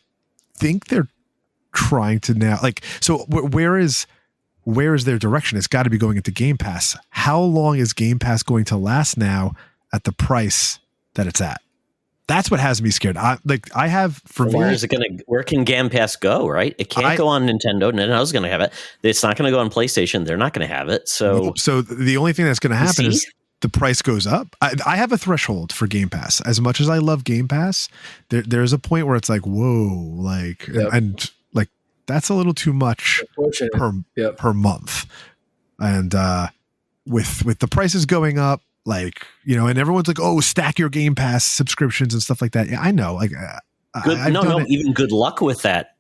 think they're trying to now so where is their direction? It's got to be going into Game Pass. How long is Game Pass going to last now at the price that it's at? That's what has me scared. Where can Game Pass go? Right, it can't go on Nintendo. Nintendo's going to have it. It's not going to go on PlayStation. They're not going to have it. So the only thing that's going to happen is the price goes up. I have a threshold for Game Pass. As much as I love Game Pass, there's a point where it's whoa, and that's a little too much per month. And with the prices going up, Like, and everyone's like, oh, stack your Game Pass subscriptions and stuff like that. Yeah, I know. Like, even good luck with that.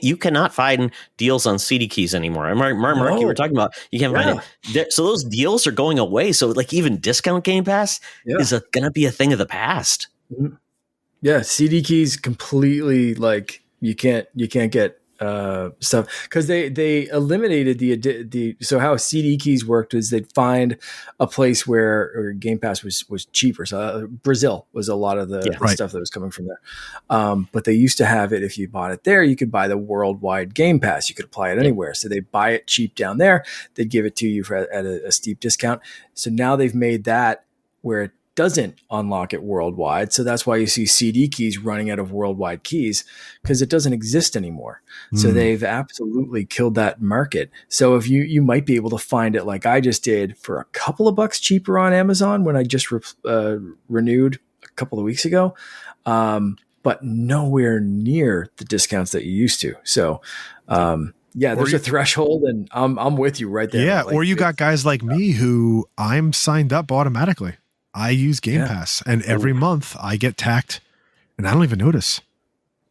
You cannot find deals on CD keys anymore. Mark, you were talking about, you can't find it. So those deals are going away. So like even discount Game Pass is going to be a thing of the past. Yeah. CD keys completely, like you can't get stuff, because they eliminated the so how CD keys worked is they'd find a place where Game Pass was cheaper. So Brazil was a lot of the stuff that was coming from there, but they used to have it, if you bought it there, you could buy the worldwide Game Pass, you could apply it anywhere. So they buy it cheap down there, they'd give it to you at a steep discount. So now they've made that where it doesn't unlock it worldwide. So that's why you see CD keys running out of worldwide keys, because it doesn't exist anymore. So they've absolutely killed that market. So if you might be able to find it, like I just did, for a couple of bucks cheaper on Amazon when I just renewed a couple of weeks ago, but nowhere near the discounts that you used to. So there's a threshold, and I'm with you right there. Yeah, like, or you got guys like me who I'm signed up automatically. I use Game Pass, and every month I get tacked, and I don't even notice.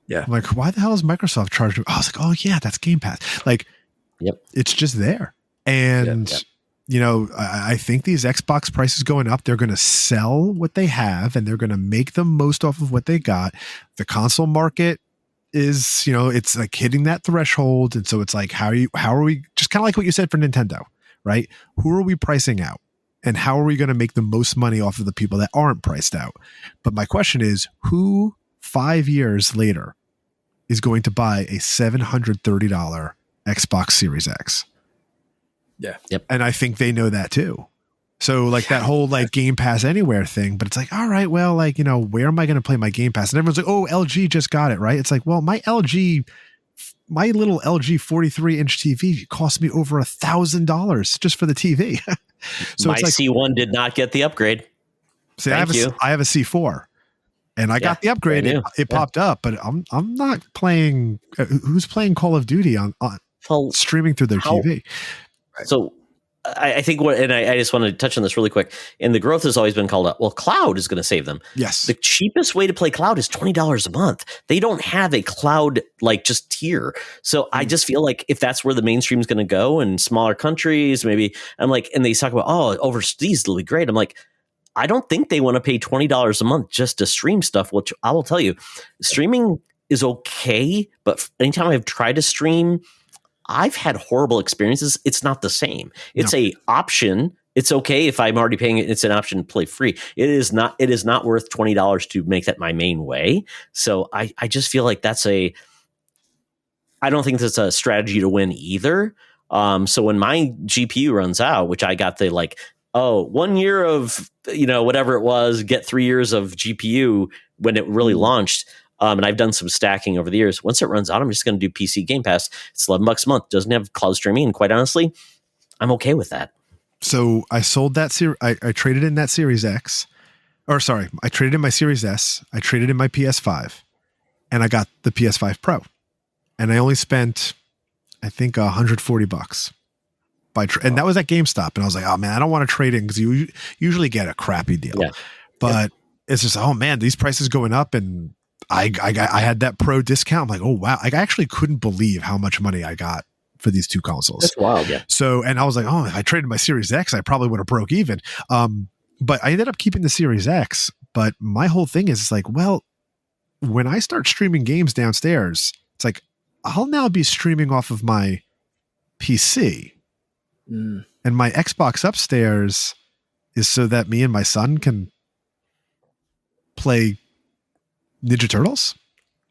Yeah. I'm like, why the hell is Microsoft charging me? I was like, oh yeah, that's Game Pass. Like, it's just there. And, I think these Xbox prices going up, they're going to sell what they have, and they're going to make the most off of what they got. The console market is, it's like hitting that threshold. And so it's like, how are we, just kind of like what you said for Nintendo, right? Who are we pricing out? And how are we going to make the most money off of the people that aren't priced out? But my question is, who 5 years later is going to buy a $730 Xbox Series X? Yeah. Yep. And I think they know that too. So like that whole like Game Pass Anywhere thing, but it's like, all right, well, like, where am I going to play my Game Pass? And everyone's like, oh, LG just got it, right? It's like, well, my little LG 43-inch TV cost me over $1,000 just for the TV. So my C1 did not get the upgrade. See, I have a C4, and I got the upgrade. It popped up, but I'm not playing. Who's playing Call of Duty on streaming through their TV? So I think I just want to touch on this really quick. And the growth has always been called up. Well, cloud is going to save them. Yes. The cheapest way to play cloud is $20 a month. They don't have a cloud like just tier. So I just feel like if that's where the mainstream is going to go in smaller countries, maybe I'm like, and they talk about, overseas it'll be great. I'm like, I don't think they want to pay $20 a month just to stream stuff, which I will tell you, streaming is okay. But anytime I've tried to stream, I've had horrible experiences. It's not the same. It's a option. It's okay if I'm already paying it. It's an option to play free. It is not worth $20 to make that my main way. So I just feel like I don't think that's a strategy to win either. So when my GPU runs out, which I got the 1 year of, whatever it was, get 3 years of GPU when it really launched. And I've done some stacking over the years. Once it runs out, I'm just going to do PC Game Pass. It's $11 a month. Doesn't have cloud streaming. And quite honestly, I'm okay with that. So I sold that I traded in that Series X. Or sorry, I traded in my Series S. I traded in my PS5. And I got the PS5 Pro. And I only spent, I think, $140 and that was at GameStop. And I was like, oh man, I don't want to trade in, because you usually get a crappy deal. Yeah. But it's just, oh man, these prices going up, and I had that Pro discount. I'm like, oh wow, I actually couldn't believe how much money I got for these two consoles. That's wild, yeah. So, and I was like, oh, if I traded my Series X, I probably would have broke even. But I ended up keeping the Series X. But my whole thing is, it's like, well, when I start streaming games downstairs, it's like I'll now be streaming off of my PC, and my Xbox upstairs is so that me and my son can play Ninja Turtles,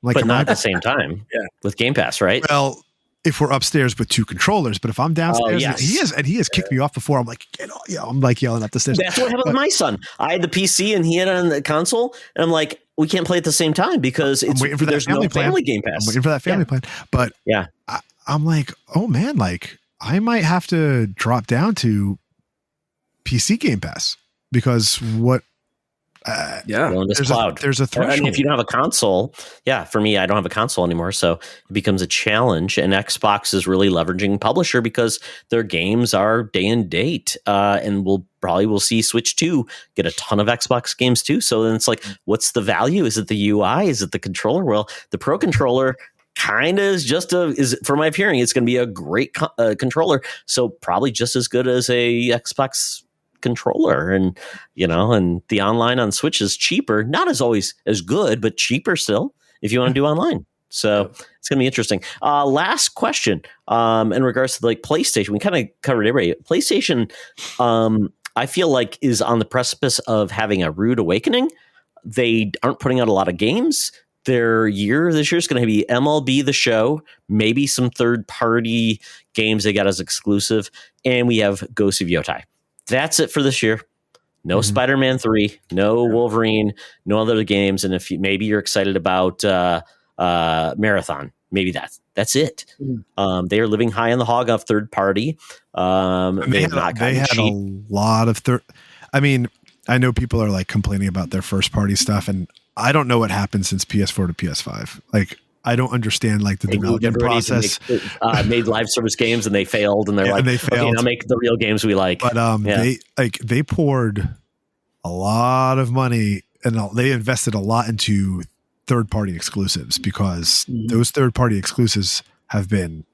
but not at the same time. With Game Pass, right? Well, if we're upstairs with two controllers, but if I'm downstairs, he has kicked me off before. I'm like, I'm like yelling up the stairs. That's what happened with my son. I had the PC and he had it on the console, and I'm like, we can't play at the same time because there's no family Game Pass. I'm waiting for that family plan, but I'm like, oh man, like I might have to drop down to PC Game Pass, because what Yeah. on this cloud. There's a threshold. And if you don't have a console, for me, I don't have a console anymore, so it becomes a challenge. And Xbox is really leveraging publisher because their games are day and date, and we'll see Switch 2 get a ton of Xbox games too. So then it's like, what's the value? Is it the UI? Is it the controller? Well, the Pro Controller kind of is from my hearing, it's going to be a great controller, so probably just as good as a Xbox controller. And and the online on Switch is cheaper, not as always as good, but cheaper still if you want to do online. So it's going to be interesting. Last question in regards to like PlayStation. We kind of covered everybody. PlayStation, I feel like, is on the precipice of having a rude awakening. They aren't putting out a lot of games. This year is going to be MLB The Show, maybe some third-party games they got as exclusive, and we have Ghost of Yotai. That's it for this year. No Spider-Man 3, no Wolverine, no other games. And if maybe you're excited about Marathon, maybe that's it. They are living high on the hog of third-party. They had a lot of I mean, I know people are like complaining about their first-party stuff, and I don't know what happened since PS4 to PS5. Like, I don't understand like the development process. Made live service games and they failed, and they failed. Okay, now make the real games we like. But they poured a lot of money and they invested a lot into third-party exclusives, because those third-party exclusives have been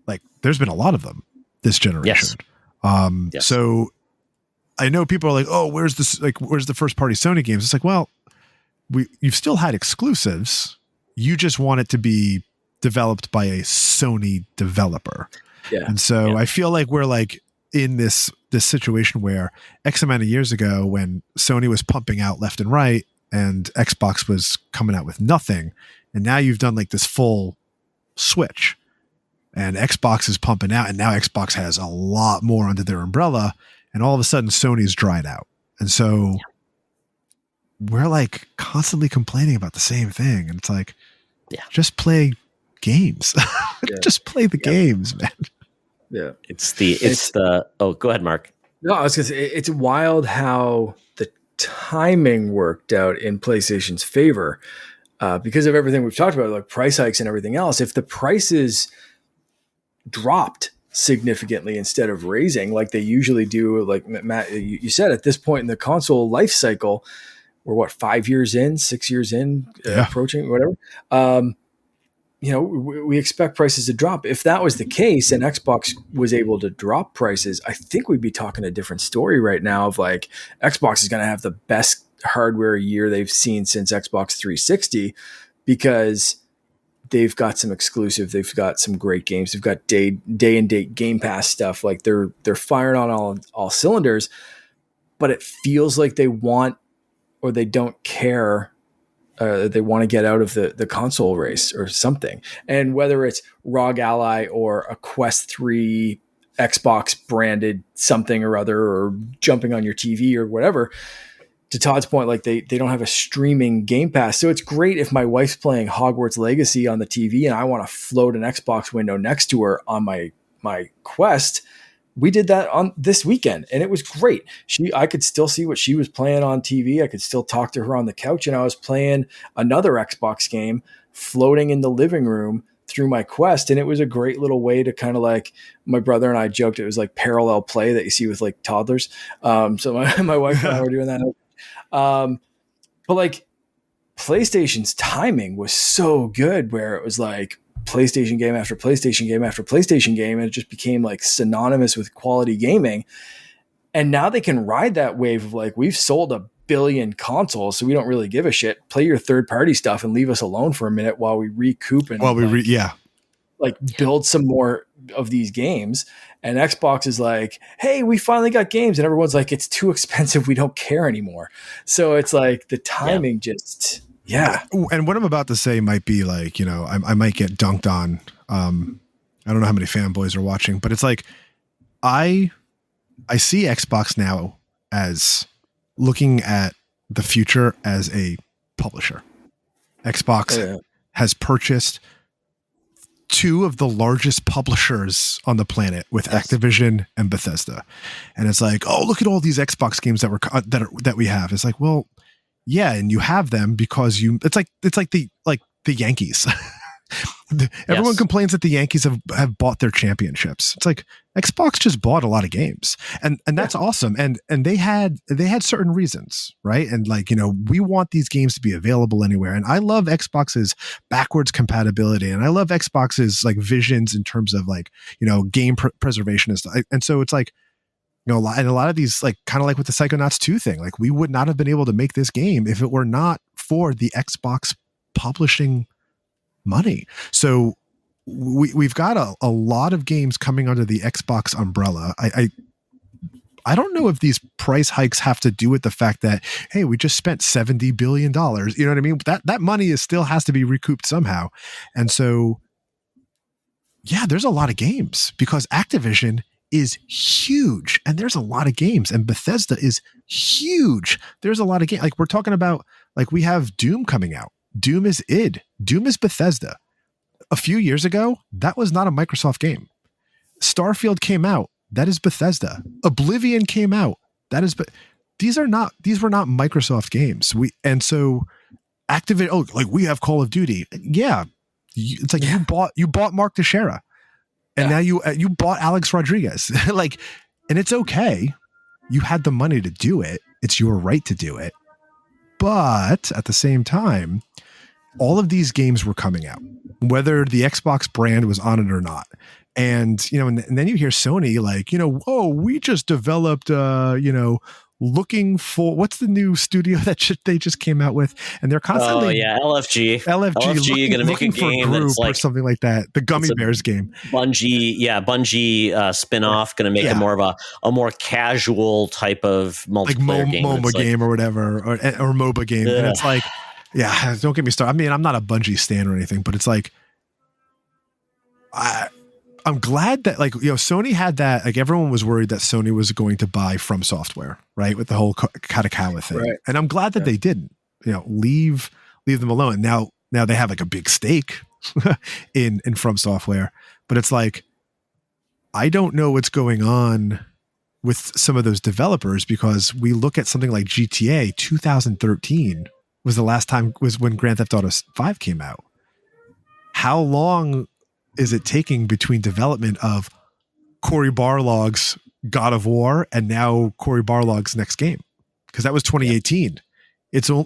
like, there's been a lot of them this generation. Yes. So I know people are like, oh, where's the first-party Sony games? It's like, well, you've still had exclusives. You just want it to be developed by a Sony developer. Yeah. And so I feel like we're like in this situation where X amount of years ago, when Sony was pumping out left and right and Xbox was coming out with nothing, and now you've done like this full switch and Xbox is pumping out, and now Xbox has a lot more under their umbrella, and all of a sudden Sony's dried out. And so we're like constantly complaining about the same thing. And it's like, just play games. Just play the games, man. Yeah. Go ahead, Mark. No, I was going to say, it's wild how the timing worked out in PlayStation's favor because of everything we've talked about, like price hikes and everything else. If the prices dropped significantly instead of raising like they usually do, like Matt, you said, at this point in the console life cycle, we're 5 years in, 6 years in, approaching whatever. We expect prices to drop. If that was the case and Xbox was able to drop prices, I think we'd be talking a different story right now of like Xbox is going to have the best hardware year they've seen since Xbox 360 because they've got some exclusive, they've got some great games, they've got day and date Game Pass stuff. Like they're firing on all cylinders, but it feels like they want, or they don't care, they want to get out of the console race or something. And whether it's ROG Ally or a Quest 3 Xbox branded something or other, or jumping on your TV or whatever, to Todd's point, like they don't have a streaming Game Pass. So it's great if my wife's playing Hogwarts Legacy on the TV and I want to float an Xbox window next to her on my Quest. We did that on this weekend and it was great. I could still see what she was playing on TV. I could still talk to her on the couch, and I was playing another Xbox game floating in the living room through my Quest. And it was a great little way to kind of like, my brother and I joked, it was like parallel play that you see with like toddlers. So my wife and I were doing that. But like PlayStation's timing was so good where it was like PlayStation game after PlayStation game after PlayStation game, and it just became like synonymous with quality gaming. And now they can ride that wave of like, we've sold 1 billion consoles, so we don't really give a shit. Play your third party stuff and leave us alone for a minute while we recoup and build some more of these games. And Xbox is like, hey, we finally got games. And everyone's like, it's too expensive, we don't care anymore. So it's like the timing just... Yeah. And what I'm about to say might be like, I might get dunked on. I don't know how many fanboys are watching, but it's like, I see Xbox now as looking at the future as a publisher. Xbox has purchased 2 of the largest publishers on the planet with Activision and Bethesda. And it's like, oh, look at all these Xbox games that we have. It's like, well, Yeah, and you have them because it's like the Yankees. Everyone complains that the Yankees have bought their championships. It's like Xbox just bought a lot of games, and that's awesome. And they had certain reasons, right? And like, we want these games to be available anywhere. And I love Xbox's backwards compatibility, and I love Xbox's like visions in terms of like, game preservation and stuff. And so it's like, and a lot of these, like, kind of like with the Psychonauts 2 thing, like we would not have been able to make this game if it were not for the Xbox publishing money. So we've got a lot of games coming under the Xbox umbrella. I don't know if these price hikes have to do with the fact that, hey, we just spent $70 billion. You know what I mean? That money still has to be recouped somehow. And so, yeah, there's a lot of games because Activision is huge and there's a lot of games, and Bethesda is huge. There's a lot of games. Like, we're talking about, like, we have Doom coming out. Doom is id. Doom is Bethesda. A few years ago, that was not a Microsoft game. Starfield came out. That is Bethesda. Oblivion came out. That is, but these were not Microsoft games. So Activision, we have Call of Duty. Yeah. It's like you bought Mark Teixeira, and now you bought Alex Rodriguez. Like, and it's okay. You had the money to do it. It's your right to do it. But at the same time, all of these games were coming out, whether the Xbox brand was on it or not. And, and then you hear Sony like, we just developed, looking for, what's the new studio that they just came out with? And they're constantly, LFG, you're going to make a game that's like, or something like that. The Gummy Bears game. Bungie spinoff, going to make it more of a more casual type of multiplayer like game. MOBA game or whatever, or MOBA game. And it's like, don't get me started. I mean, I'm not a Bungie stan or anything, but it's like, I'm glad that, like, Sony had that. Like, everyone was worried that Sony was going to buy From Software, right, with the whole Katakawa thing. Right. And I'm glad that they didn't. Leave them alone. Now they have like a big stake in From Software, but it's like, I don't know what's going on with some of those developers, because we look at something like GTA 2013 was the last time, was when Grand Theft Auto 5 came out. How long is it taking between development of Cory Barlog's God of War and now Cory Barlog's next game? Because that was 2018. Yeah.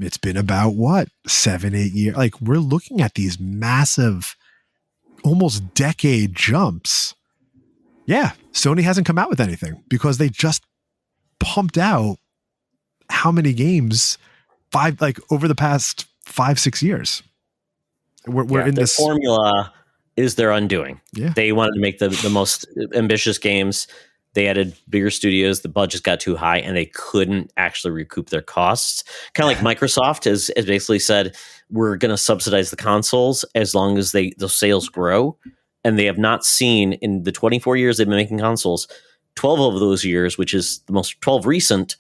It's been about 7-8 years. Like, we're looking at these massive, almost decade jumps. Yeah, Sony hasn't come out with anything because they just pumped out how many games over the past 5-6 years. We're in this formula. Is their undoing. Yeah. They wanted to make the most ambitious games. They added bigger studios. The budgets got too high, and they couldn't actually recoup their costs. Kind of like Microsoft has basically said, we're going to subsidize the consoles as long as the sales grow. And they have not seen, in the 24 years they've been making consoles, 12 of those years, which is the most 12 recent,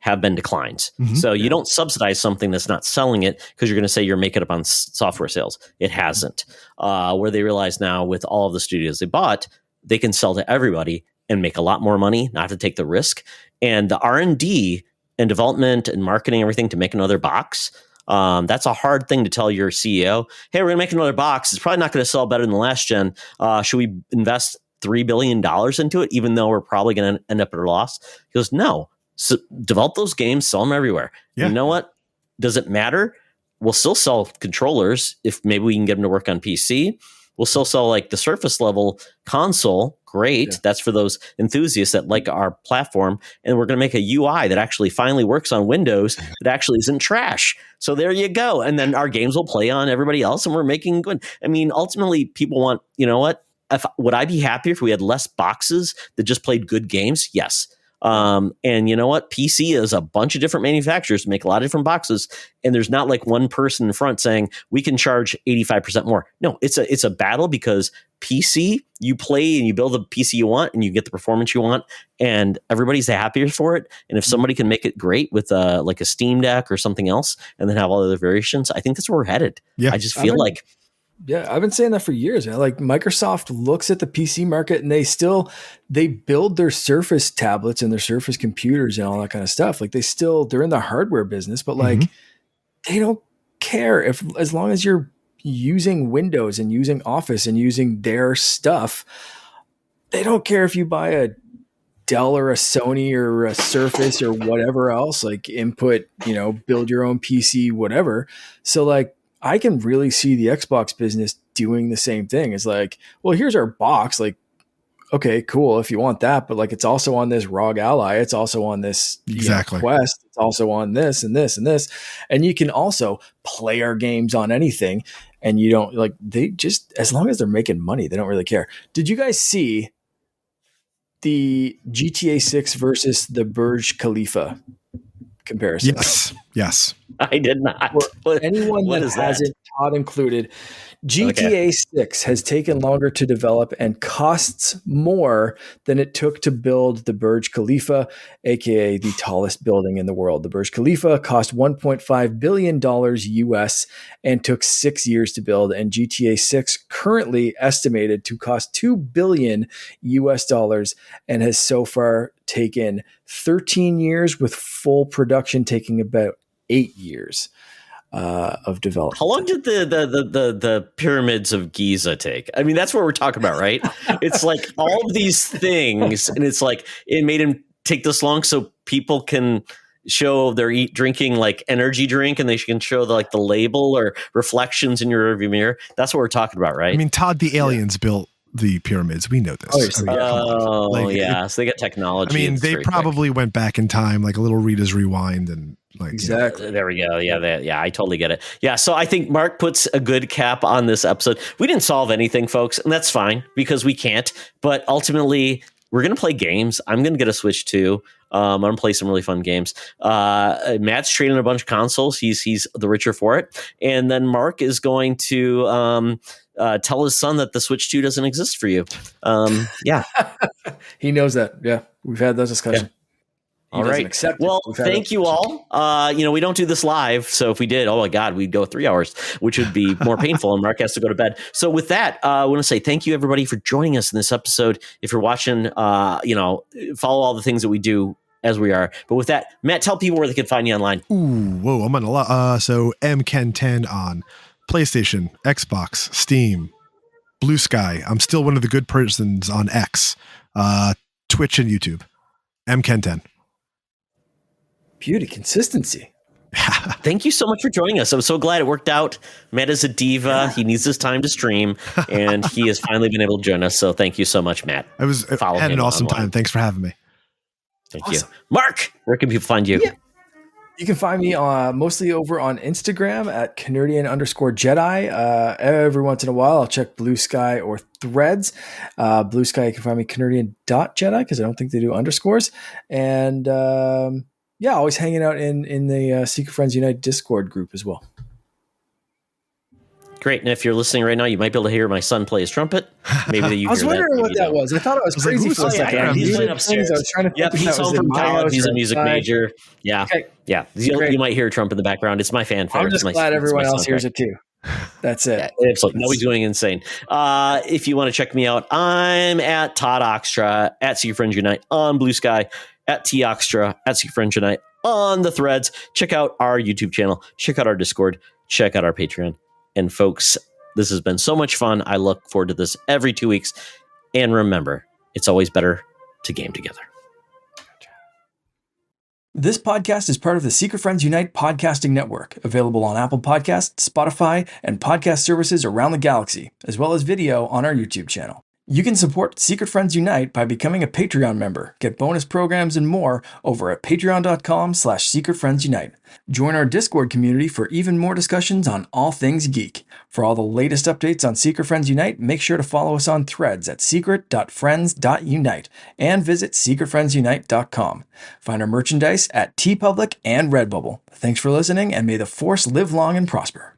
have been declines. Mm-hmm. So you don't subsidize something that's not selling it because you're going to say you're making it up on software sales. It hasn't. Where they realize now, with all of the studios they bought, they can sell to everybody and make a lot more money, not to take the risk. And the R&D and development and marketing, everything to make another box, that's a hard thing to tell your CEO. Hey, we're going to make another box. It's probably not going to sell better than the last gen. Should we invest $3 billion into it, even though we're probably going to end up at a loss? He goes, no. So develop those games, sell them everywhere. Yeah. You know what? Does it matter? We'll still sell controllers if maybe we can get them to work on PC. We'll still sell like the surface level console. Great. Yeah. That's for those enthusiasts that like our platform. And we're going to make a UI that actually finally works on Windows that actually isn't trash. So there you go. And then our games will play on everybody else, and we're making good. I mean, ultimately, people want, would I be happier if we had less boxes that just played good games? Yes. And you know what? PC is a bunch of different manufacturers make a lot of different boxes, and there's not like one person in front saying we can charge 85% more. No, it's a battle, because PC, you play and you build the PC you want and you get the performance you want, and everybody's happier for it. And if somebody can make it great with like a Steam Deck or something else, and then have all the other variations, I think that's where we're headed. Yeah. I just feel like Yeah, I've been saying that for years, man. Like Microsoft looks at the PC market and they build their Surface tablets and their Surface computers and all that kind of stuff. Like they're in the hardware business, but like they don't care if as long as you're using Windows and using Office and using their stuff, they don't care if you buy a Dell or a Sony or a Surface or whatever else, like input, build your own PC, whatever. So like I can really see the Xbox business doing the same thing. It's like, well, here's our box. Like, okay, cool. If you want that, but like, it's also on this ROG Ally. It's also on this Quest. It's also on this and this and this. And you can also play our games on anything. And you don't like, they just, as long as they're making money, they don't really care. Did you guys see the GTA 6 versus the Burj Khalifa comparison? Yes. I did not. For anyone that hasn't, Todd included, GTA 6 has taken longer to develop and costs more than it took to build the Burj Khalifa, aka the tallest building in the world. The Burj Khalifa cost $1.5 billion US and took 6 years to build, and GTA 6 currently estimated to cost $2 billion US dollars and has so far taken 13 years, with full production taking about 8 years of development. How long did the pyramids of Giza take? I mean, that's what we're talking about, right? It's like all of these things, and it's like it made him take this long so people can show they're drinking like energy drink, and they can show the label or reflections in your rearview mirror. That's what we're talking about, right? I mean, Todd, the aliens built the pyramids. We know this. So they got technology. I mean, they probably went back in time, like a little Rita's Rewind, and like exactly. There we go. Yeah, I totally get it. Yeah, so I think Mark puts a good cap on this episode. We didn't solve anything, folks, and that's fine because we can't. But ultimately, we're gonna play games. I'm gonna get a Switch too. I'm gonna play some really fun games. Matt's trading a bunch of consoles. He's the richer for it, and then Mark is going to tell his son that the Switch 2 doesn't exist for you. Yeah. He knows that. Yeah. We've had those discussions. Yeah. All right. Well, thank you all. We don't do this live. So if we did, oh my God, we'd go 3 hours, which would be more painful. And Mark has to go to bed. So with that, I want to say thank you everybody for joining us in this episode. If you're watching, follow all the things that we do as we are. But with that, Matt, tell people where they can find you online. I'm on a lot. So mken10 on PlayStation, Xbox, Steam, Blue Sky. I'm still one of the good persons on X, Twitch, and YouTube. mken10. Beauty, consistency. Thank you so much for joining us. I'm so glad it worked out. Matt is a diva. Yeah. He needs his time to stream, and he has finally been able to join us. So thank you so much, Matt. I had an awesome time. Thanks for having me. Thank you. Mark, where can people find you? Yeah. You can find me mostly over on Instagram at Canardian_Jedi. Every once in a while, I'll check Blue Sky or Threads. Blue Sky, you can find me Canardian.Jedi because I don't think they do underscores. And always hanging out in the Secret Friends Unite Discord group as well. Great. And if you're listening right now, you might be able to hear my son play his trumpet. Maybe you I was wondering what that was. I thought it was crazy for a second. He's playing upstairs. I was trying to think he's home from college. He's a music major. Yeah. Okay. Yeah. You might hear a trumpet in the background. It's my fanfare. I'm just glad everyone else hears it too. That's it. Yeah, absolutely. Now he's doing insane. If you want to check me out, I'm at Todd Oxtra at Secret Friends Unite on Blue Sky, at T Oxtra at Secret Friends Unite on the Threads. Check out our YouTube channel. Check out our Discord. Check out our Patreon. And folks, this has been so much fun. I look forward to this every 2 weeks. And remember, it's always better to game together. This podcast is part of the Secret Friends Unite podcasting network, available on Apple Podcasts, Spotify, and podcast services around the galaxy, as well as video on our YouTube channel. You can support Secret Friends Unite by becoming a Patreon member, get bonus programs and more over at patreon.com/secretfriendsunite. Join our Discord community for even more discussions on all things geek. For all the latest updates on Secret Friends Unite, make sure to follow us on Threads at secret.friends.unite and visit secretfriendsunite.com. Find our merchandise at TeePublic and Redbubble. Thanks for listening, and may the Force live long and prosper.